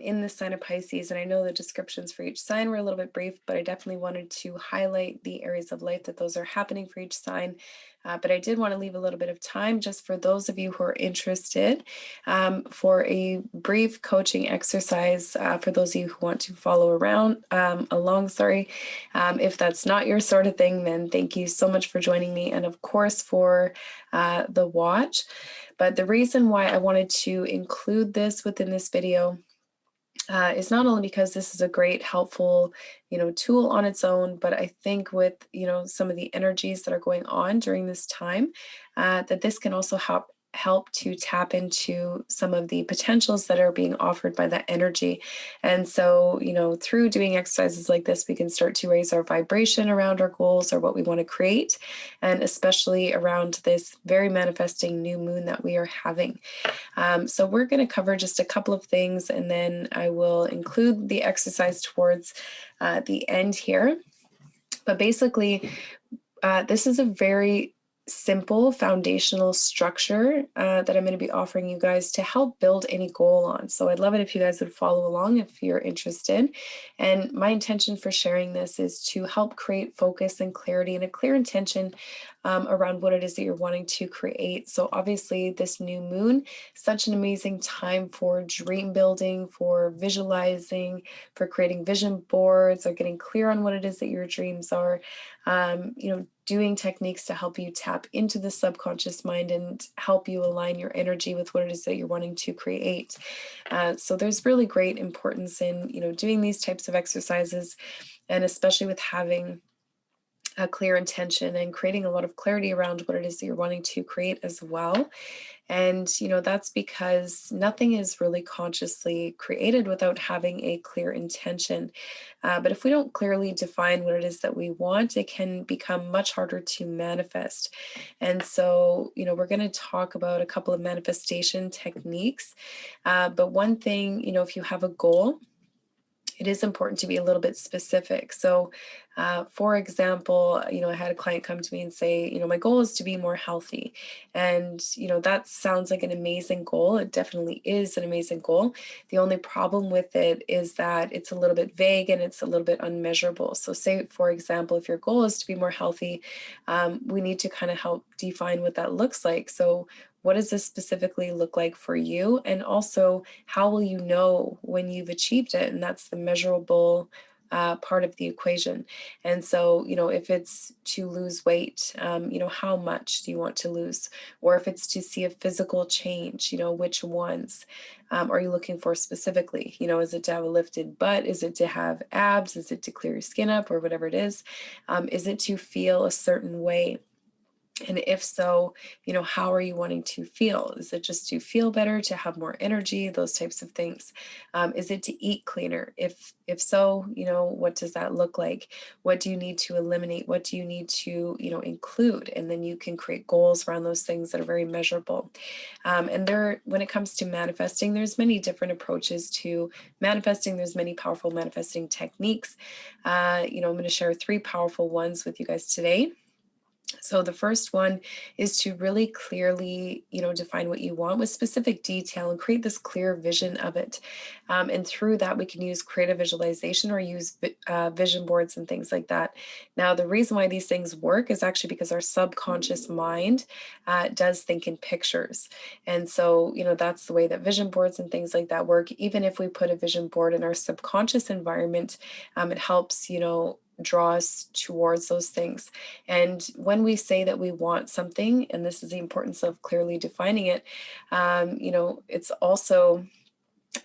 in the sign of Pisces. And I know the descriptions for each sign were a little bit brief, but I definitely wanted to highlight the areas of life that those are happening for each sign. But I did want to leave a little bit of time just for those of you who are interested for a brief coaching exercise for those of you who want to follow along. If that's not your sort of thing, then thank you so much for joining me. And of course, for the watch. But the reason why I wanted to include this within this video is not only because this is a great, helpful, tool on its own, but I think with, some of the energies that are going on during this time, that this can also help to tap into some of the potentials that are being offered by that energy. And so, through doing exercises like this, we can start to raise our vibration around our goals or what we want to create, and especially around this very manifesting new moon that we are having. So we're going to cover just a couple of things, and then I will include the exercise towards the end here. But basically, this is a very simple foundational structure that I'm going to be offering you guys to help build any goal on. So I'd love it if you guys would follow along if you're interested. And my intention for sharing this is to help create focus and clarity and a clear intention around what it is that you're wanting to create. So obviously this new moon, such an amazing time for dream building, for visualizing, for creating vision boards, or getting clear on what it is that your dreams are. Doing techniques to help you tap into the subconscious mind and help you align your energy with what it is that you're wanting to create. So there's really great importance in, doing these types of exercises, and especially with having a clear intention and creating a lot of clarity around what it is that you're wanting to create as well. And, that's because nothing is really consciously created without having a clear intention. But if we don't clearly define what it is that we want, it can become much harder to manifest. And so, we're going to talk about a couple of manifestation techniques. But one thing, if you have a goal, it is important to be a little bit specific. So, for example, I had a client come to me and say, my goal is to be more healthy. And, that sounds like an amazing goal. It definitely is an amazing goal. The only problem with it is that it's a little bit vague and it's a little bit unmeasurable. So, say, for example, if your goal is to be more healthy, we need to kind of help define what that looks like. So, what does this specifically look like for you? And also, how will you know when you've achieved it? And that's the measurable part of the equation. And so, if it's to lose weight, how much do you want to lose? Or if it's to see a physical change, which ones are you looking for specifically? Is it to have a lifted butt? Is it to have abs? Is it to clear your skin up or whatever it is? Is it to feel a certain way? And if so, how are you wanting to feel? Is it just to feel better, to have more energy, those types of things? Is it to eat cleaner? If so, what does that look like? What do you need to eliminate? What do you need to, include? And then you can create goals around those things that are very measurable. And when it comes to manifesting, there's many different approaches to manifesting. There's many powerful manifesting techniques. I'm going to share 3 powerful ones with you guys today. So the first one is to really clearly, define what you want with specific detail and create this clear vision of it. And through that, we can use creative visualization or use vision boards and things like that. Now, the reason why these things work is actually because our subconscious mind does think in pictures. And so, that's the way that vision boards and things like that work. Even if we put a vision board in our subconscious environment, it helps, draw us towards those things. And when we say that we want something, and this is the importance of clearly defining it, it's also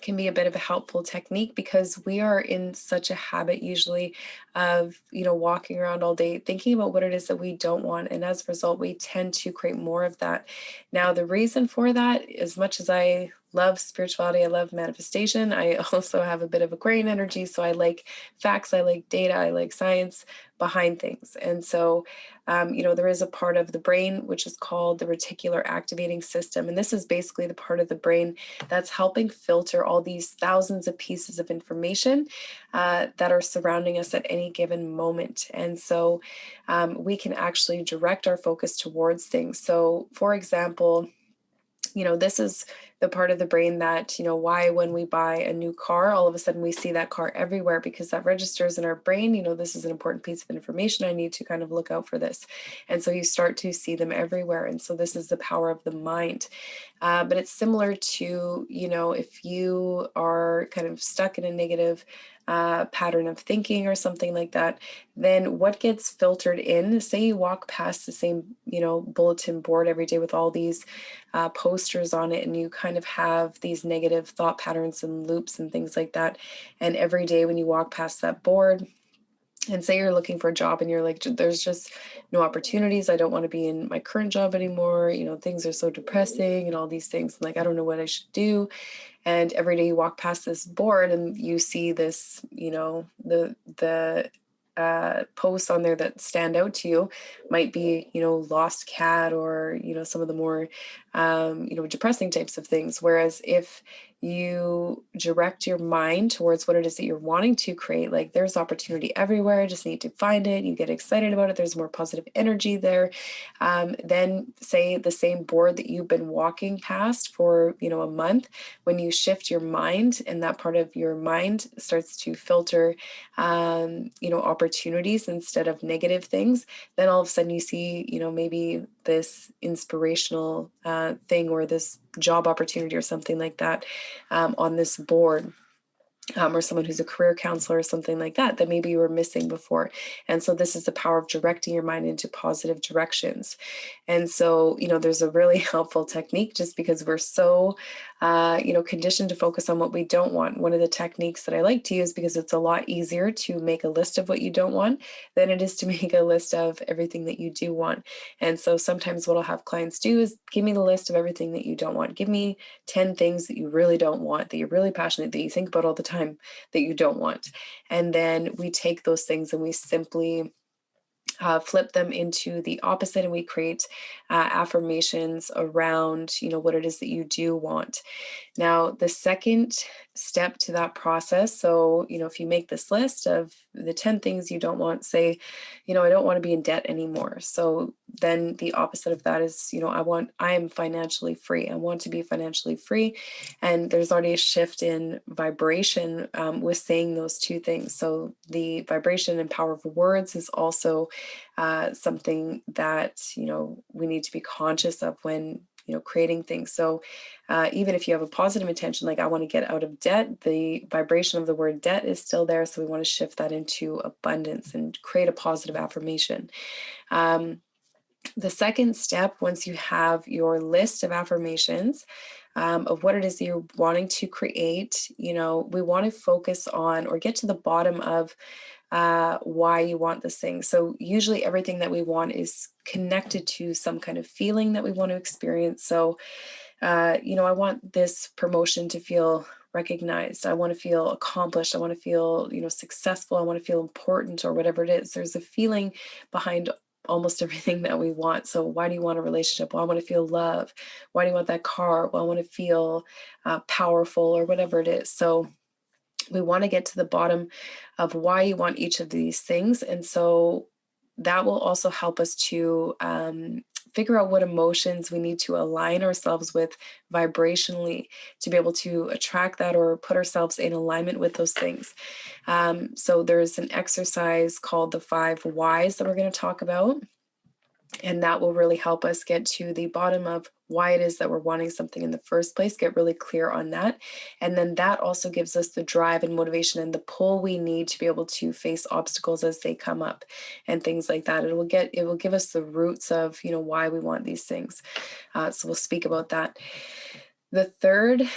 can be a bit of a helpful technique because we are in such a habit usually of walking around all day thinking about what it is that we don't want, and as a result we tend to create more of that. Now the reason for that, as much as I love spirituality, I love manifestation, I also have a bit of Aquarian energy, so I like facts, I like data, I like science behind things. And so there is a part of the brain which is called the reticular activating system, and this is basically the part of the brain that's helping filter all these thousands of pieces of information that are surrounding us at any given moment. And so we can actually direct our focus towards things. So for example, this is the part of the brain that, why when we buy a new car, all of a sudden we see that car everywhere, because that registers in our brain, this is an important piece of information. I need to kind of look out for this. And so you start to see them everywhere. And so this is the power of the mind. But it's similar to, if you are kind of stuck in a negative pattern of thinking or something like that, then what gets filtered in, say you walk past the same, bulletin board every day with all these posters on it, and you kind kind of have these negative thought patterns and loops and things like that. And every day when you walk past that board, and say you're looking for a job and you're like, there's just no opportunities. I don't want to be in my current job anymore. Things are so depressing and all these things. Like, I don't know what I should do. And every day you walk past this board and you see this, the posts on there that stand out to you might be, lost cat, or, some of the more, depressing types of things. Whereas if you direct your mind towards what it is that you're wanting to create, like, there's opportunity everywhere, I just need to find it, you get excited about it, there's more positive energy there. Then say the same board that you've been walking past for, a month, when you shift your mind and that part of your mind starts to filter, opportunities instead of negative things, then all of a sudden you see, maybe this inspirational thing, or this job opportunity or something like that, on this board. Or someone who's a career counselor or something like that, that maybe you were missing before. And so this is the power of directing your mind into positive directions. And so, there's a really helpful technique, just because we're so, conditioned to focus on what we don't want. One of the techniques that I like to use, because it's a lot easier to make a list of what you don't want than it is to make a list of everything that you do want. And so sometimes what I'll have clients do is, give me the list of everything that you don't want. Give me 10 things that you really don't want, that you're really passionate, that you think about all the time, that you don't want. And then we take those things and we simply flip them into the opposite, and we create affirmations around, what it is that you do want. Now, the second step to that process, so, if you make this list of the 10 things you don't want, say, I don't want to be in debt anymore. So then the opposite of that is, I am financially free. I want to be financially free. And there's already a shift in vibration with saying those two things. So the vibration and power of words is also something that, we need to be conscious of when, creating things. So even if you have a positive intention, like, I want to get out of debt, the vibration of the word debt is still there. So we want to shift that into abundance and create a positive affirmation. The second step, once you have your list of affirmations, of what it is that you're wanting to create, we want to focus on, or get to the bottom of, why you want this thing. So usually everything that we want is connected to some kind of feeling that we want to experience. So, I want this promotion to feel recognized. I want to feel accomplished. I want to feel, successful. I want to feel important, or whatever it is. There's a feeling behind almost everything that we want. So why do you want a relationship? Well, I want to feel love. Why do you want that car? Well, I want to feel powerful, or whatever it is. So we want to get to the bottom of why you want each of these things. And so that will also help us to figure out what emotions we need to align ourselves with vibrationally, to be able to attract that, or put ourselves in alignment with those things. So there's an exercise called the 5 whys that we're going to talk about. And that will really help us get to the bottom of why it is that we're wanting something in the first place, get really clear on that. And then that also gives us the drive and motivation and the pull we need to be able to face obstacles as they come up and things like that. It will give us the roots of, why we want these things. So we'll speak about that. The third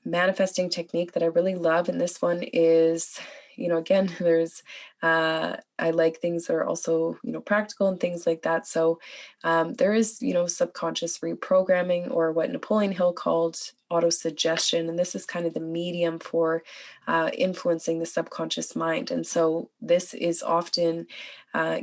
manifesting technique that I really love, and this one is, again, there's, I like things that are also, practical and things like that. So there is, subconscious reprogramming, or what Napoleon Hill called auto-suggestion. And this is kind of the medium for influencing the subconscious mind. And so this is often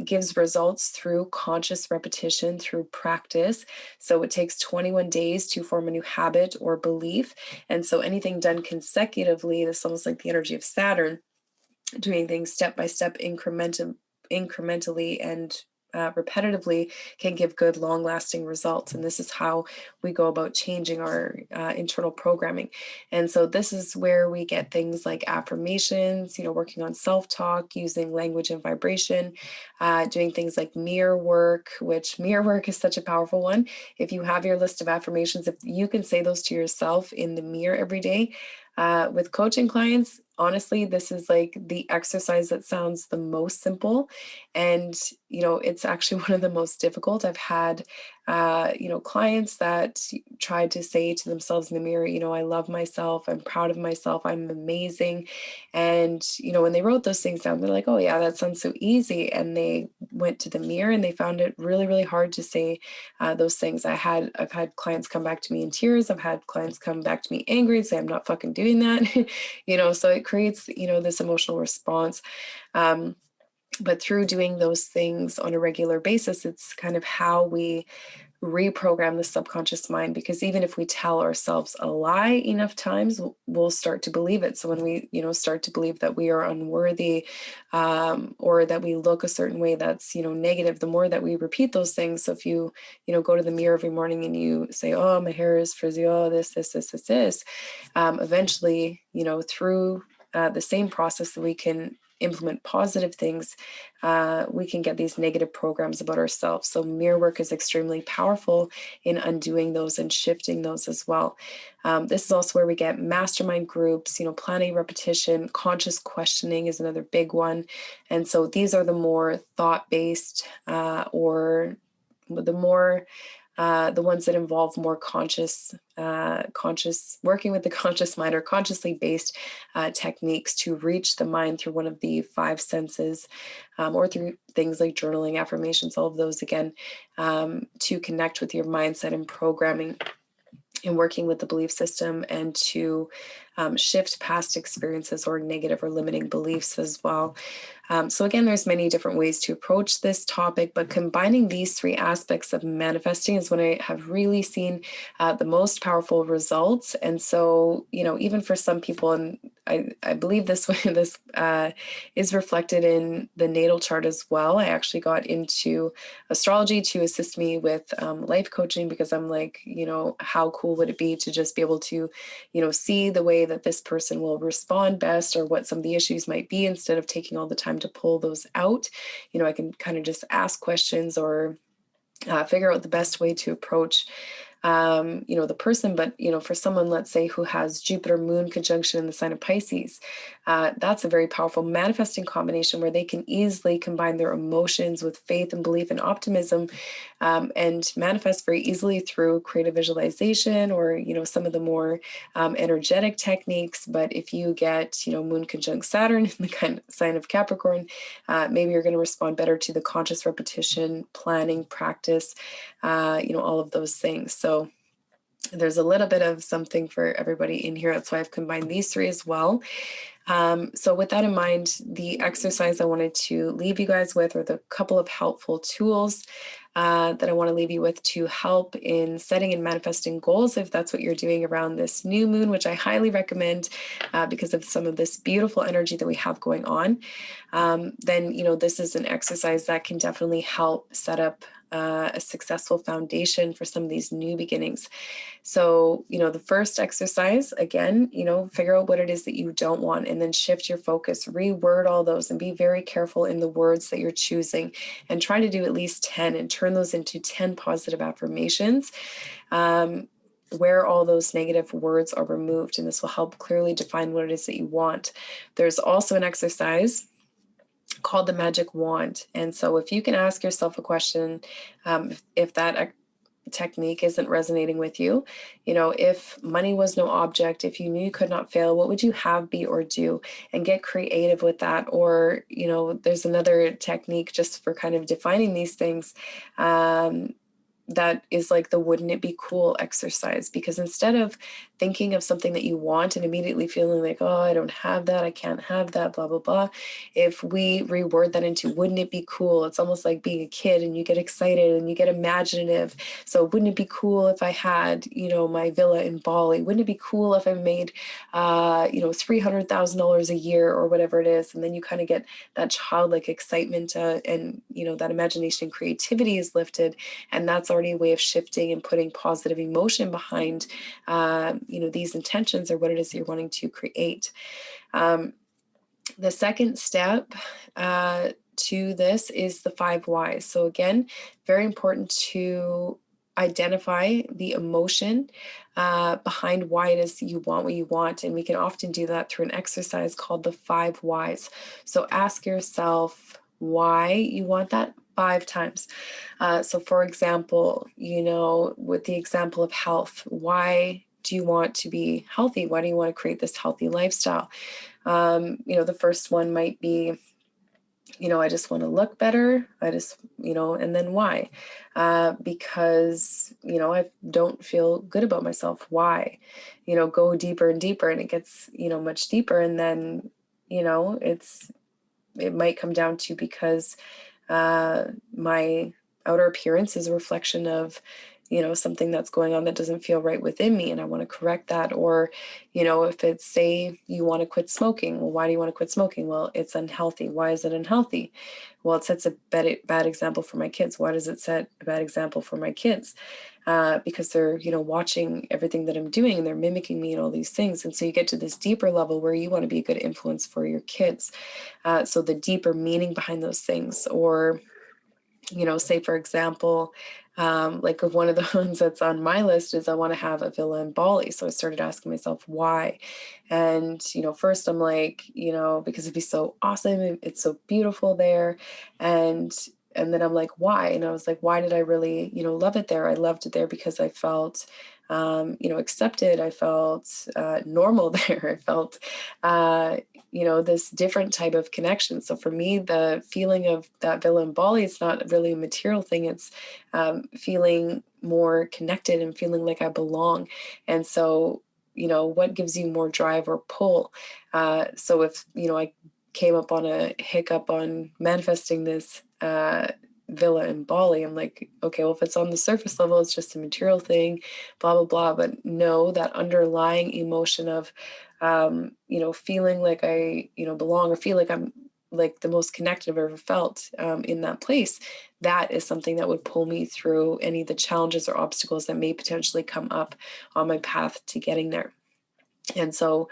gives results through conscious repetition, through practice. So it takes 21 days to form a new habit or belief. And so anything done consecutively, this is almost like the energy of Saturn, doing things step by step, incrementally and repetitively, can give good, long-lasting results. And this is how we go about changing our internal programming. And so this is where we get things like affirmations, working on self-talk, using language and vibration, doing things like mirror work, which mirror work is such a powerful one. If you have your list of affirmations, if you can say those to yourself in the mirror every day, with coaching clients, honestly, this is like the exercise that sounds the most simple, and it's actually one of the most difficult. I've had, clients that tried to say to themselves in the mirror, I love myself, I'm proud of myself, I'm amazing. And, when they wrote those things down, they're like, oh yeah, that sounds so easy. And they went to the mirror and they found it really, really hard to say those things. I've had clients come back to me in tears. I've had clients come back to me angry and say, I'm not fucking doing that. So it creates, this emotional response. But through doing those things on a regular basis, it's kind of how we reprogram the subconscious mind, because even if we tell ourselves a lie enough times, we'll start to believe it. So when we start to believe that we are unworthy, or that we look a certain way that's negative, the more that we repeat those things. So if you go to the mirror every morning and you say, oh, my hair is frizzy, oh, this, eventually through the same process that we can implement positive things, we can get these negative programs about ourselves. So mirror work is extremely powerful in undoing those and shifting those as well. This is also where we get mastermind groups, planning, repetition, conscious questioning is another big one. And so these are the more thought-based, or the more the ones that involve more conscious working with the conscious mind, or consciously based techniques to reach the mind through one of the five senses, or through things like journaling, affirmations, all of those again, to connect with your mindset and programming and working with the belief system, and to shift past experiences or negative or limiting beliefs as well. So again, there's many different ways to approach this topic, but combining these three aspects of manifesting is when I have really seen the most powerful results. And so, even for some people, and I believe this is reflected in the natal chart as well. I actually got into astrology to assist me with life coaching, because I'm like, how cool would it be to just be able to, see the way that this person will respond best, or what some of the issues might be, instead of taking all the time to pull those out. I can kind of just ask questions, or figure out the best way to approach the person. But, for someone, let's say, who has Jupiter moon conjunction in the sign of Pisces, that's a very powerful manifesting combination where they can easily combine their emotions with faith and belief and optimism, and manifest very easily through creative visualization, or, some of the more energetic techniques. But if you get, moon conjunct Saturn in the kind of sign of Capricorn, maybe you're going to respond better to the conscious repetition, planning, practice, all of those things. So there's a little bit of something for everybody in here. That's why I've combined these three as well. So with that in mind, the exercise I wanted to leave you guys with, or the couple of helpful tools that I want to leave you with to help in setting and manifesting goals, if that's what you're doing around this new moon, which I highly recommend because of some of this beautiful energy that we have going on, then, this is an exercise that can definitely help set up a successful foundation for some of these new beginnings. So, the first exercise, again, figure out what it is that you don't want, and then shift your focus, reword all those, and be very careful in the words that you're choosing, and try to do at least 10 and turn those into 10 positive affirmations, where all those negative words are removed. And this will help clearly define what it is that you want. There's also an exercise called the magic wand. And so if you can ask yourself a question, if that technique isn't resonating with you, if money was no object, if you knew you could not fail, what would you have, be, or do? And get creative with that. Or, there's another technique just for kind of defining these things, that is like the wouldn't it be cool exercise. Because instead of thinking of something that you want and immediately feeling like, oh, I don't have that, I can't have that, blah, blah, blah, if we reword that into wouldn't it be cool, it's almost like being a kid and you get excited and you get imaginative. So wouldn't it be cool if I had, my villa in Bali? Wouldn't it be cool if I made, $300,000 a year, or whatever it is? And then you kind of get that childlike excitement, and, that imagination and creativity is lifted. And that's already a way of shifting and putting positive emotion behind, these intentions, or what it is you're wanting to create. The second step to this is the 5 whys. So again, very important to identify the emotion behind why it is you want what you want. And we can often do that through an exercise called the 5 whys. So ask yourself why you want that 5 times. So for example, with the example of health, why do you want to be healthy? Why do you want to create this healthy lifestyle? The first one might be, I just want to look better. And then why? Because, I don't feel good about myself. Why? Go deeper and deeper, and it gets, much deeper. And then, it might come down to because my outer appearance is a reflection of, something that's going on that doesn't feel right within me, and I want to correct that. Or, if it's, say you want to quit smoking, well, why do you want to quit smoking? Well, it's unhealthy. Why is it unhealthy? Well, it sets a bad example for my kids. Why does it set a bad example for my kids? Because they're, watching everything that I'm doing, and they're mimicking me and all these things. And so you get to this deeper level where you want to be a good influence for your kids. So the deeper meaning behind those things. Or, say for example, like one of the ones that's on my list is I want to have a villa in Bali. So I started asking myself why. And, first I'm like, because it'd be so awesome. It's so beautiful there. And then I'm like, why? And I was like, why did I really, love it there? I loved it there because I felt, accepted. I felt normal there. I felt, this different type of connection. So for me, the feeling of that villa in Bali, it's not really a material thing. It's feeling more connected and feeling like I belong. And so, what gives you more drive or pull? So if, I came up on a hiccup on manifesting this villa in Bali, I'm like, okay, well, if it's on the surface level, it's just a material thing, blah, blah, blah. But no, that underlying emotion of, feeling like I, belong, or feel like I'm like the most connected I've ever felt in that place, that is something that would pull me through any of the challenges or obstacles that may potentially come up on my path to getting there. And so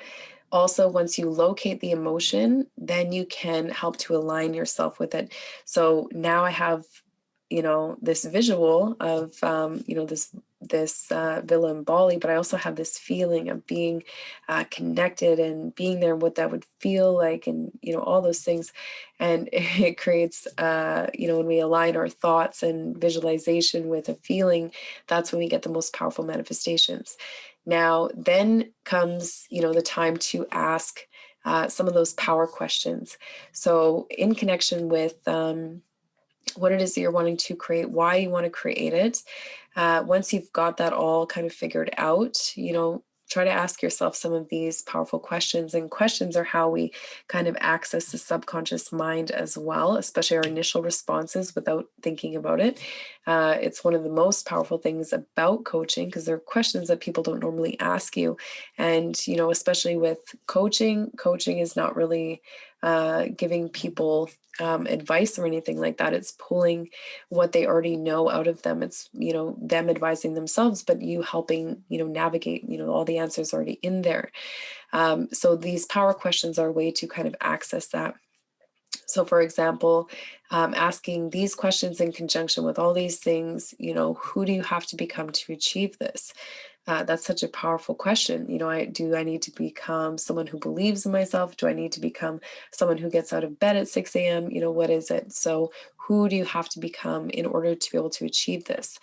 also, once you locate the emotion, then you can help to align yourself with it. So now I have, this visual of, this villa in Bali, but I also have this feeling of being connected and being there, what that would feel like, and, all those things. And it creates, when we align our thoughts and visualization with a feeling, that's when we get the most powerful manifestations. Now, then comes, the time to ask some of those power questions. So in connection with what it is that you're wanting to create, why you want to create it, once you've got that all kind of figured out, try to ask yourself some of these powerful questions. And questions are how we kind of access the subconscious mind as well, especially our initial responses without thinking about it. It's one of the most powerful things about coaching, because there are questions that people don't normally ask you. And, especially with coaching is not really giving people advice or anything like that. It's pulling what they already know out of them. It's, them advising themselves, but you helping, navigate, all the answers already in there. So these power questions are a way to kind of access that. So for example, asking these questions in conjunction with all these things, who do you have to become to achieve this? That's such a powerful question. Do I need to become someone who believes in myself? Do I need to become someone who gets out of bed at 6 a.m.? What is it? So who do you have to become in order to be able to achieve this?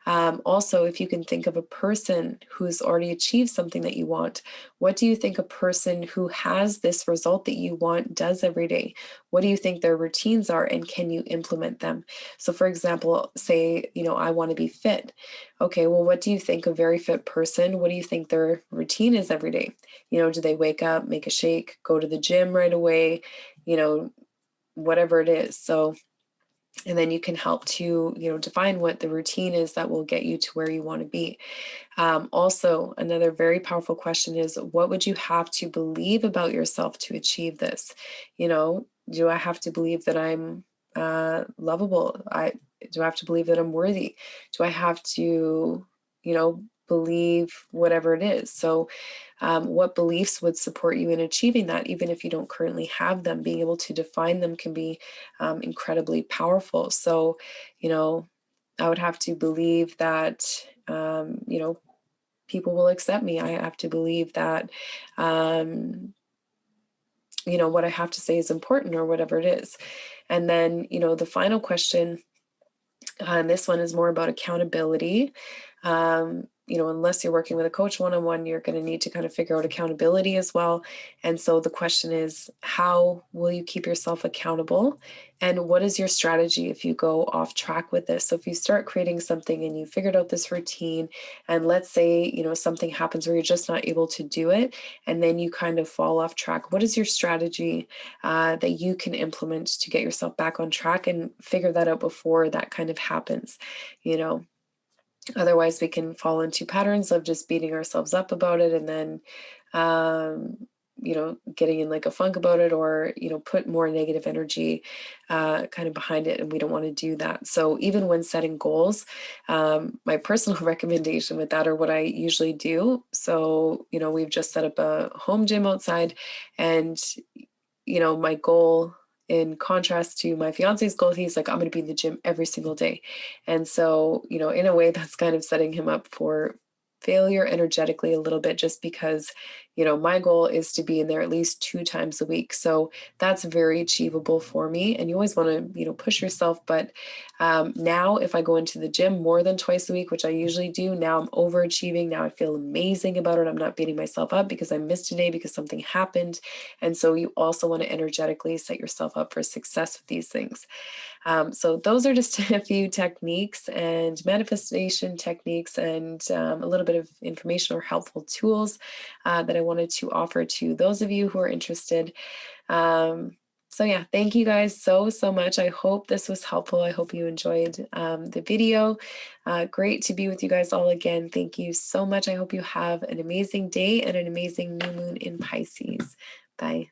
Also, if you can think of a person who's already achieved something that you want, what do you think a person who has this result that you want does every day? What do you think their routines are, and can you implement them? So for example, say, I want to be fit. Okay, well, what do you think a very fit person, what do you think their routine is every day? Do they wake up, make a shake, go to the gym right away, whatever it is. So, and then you can help to, define what the routine is that will get you to where you want to be. Also, another very powerful question is, what would you have to believe about yourself to achieve this? Do I have to believe that I'm lovable? Do I have to believe that I'm worthy? Do I have to, believe whatever it is? So what beliefs would support you in achieving that, even if you don't currently have them? Being able to define them can be incredibly powerful. So, I would have to believe that, people will accept me. I have to believe that, what I have to say is important, or whatever it is. And then, the final question And this one is more about accountability. Unless you're working with a coach one-on-one, you're going to need to kind of figure out accountability as well. And so the question is, how will you keep yourself accountable? And what is your strategy if you go off track with this? So if you start creating something and you figured out this routine, and let's say, something happens where you're just not able to do it, and then you kind of fall off track, what is your strategy that you can implement to get yourself back on track, and figure that out before that kind of happens, you know? Otherwise, we can fall into patterns of just beating ourselves up about it, and then, getting in like a funk about it, or, put more negative energy kind of behind it. And we don't want to do that. So even when setting goals, my personal recommendation with that, or what I usually do. So, we've just set up a home gym outside, and my goal, in contrast to my fiance's goal, he's like, I'm going to be in the gym every single day. And so, in a way, that's kind of setting him up for failure energetically a little bit, just because, my goal is to be in there at least 2 times a week. So that's very achievable for me. And you always want to, push yourself. But now if I go into the gym more than twice a week, which I usually do, now I'm overachieving. Now I feel amazing about it. I'm not beating myself up because I missed a day because something happened. And so you also want to energetically set yourself up for success with these things. So those are just a few techniques and manifestation techniques, and a little bit of information or helpful tools that I wanted to offer to those of you who are interested. So yeah, thank you guys so much. I hope this was helpful. I hope you enjoyed the video. Great to be with you guys all again. Thank you so much. I hope you have an amazing day and an amazing new moon in Pisces. Bye.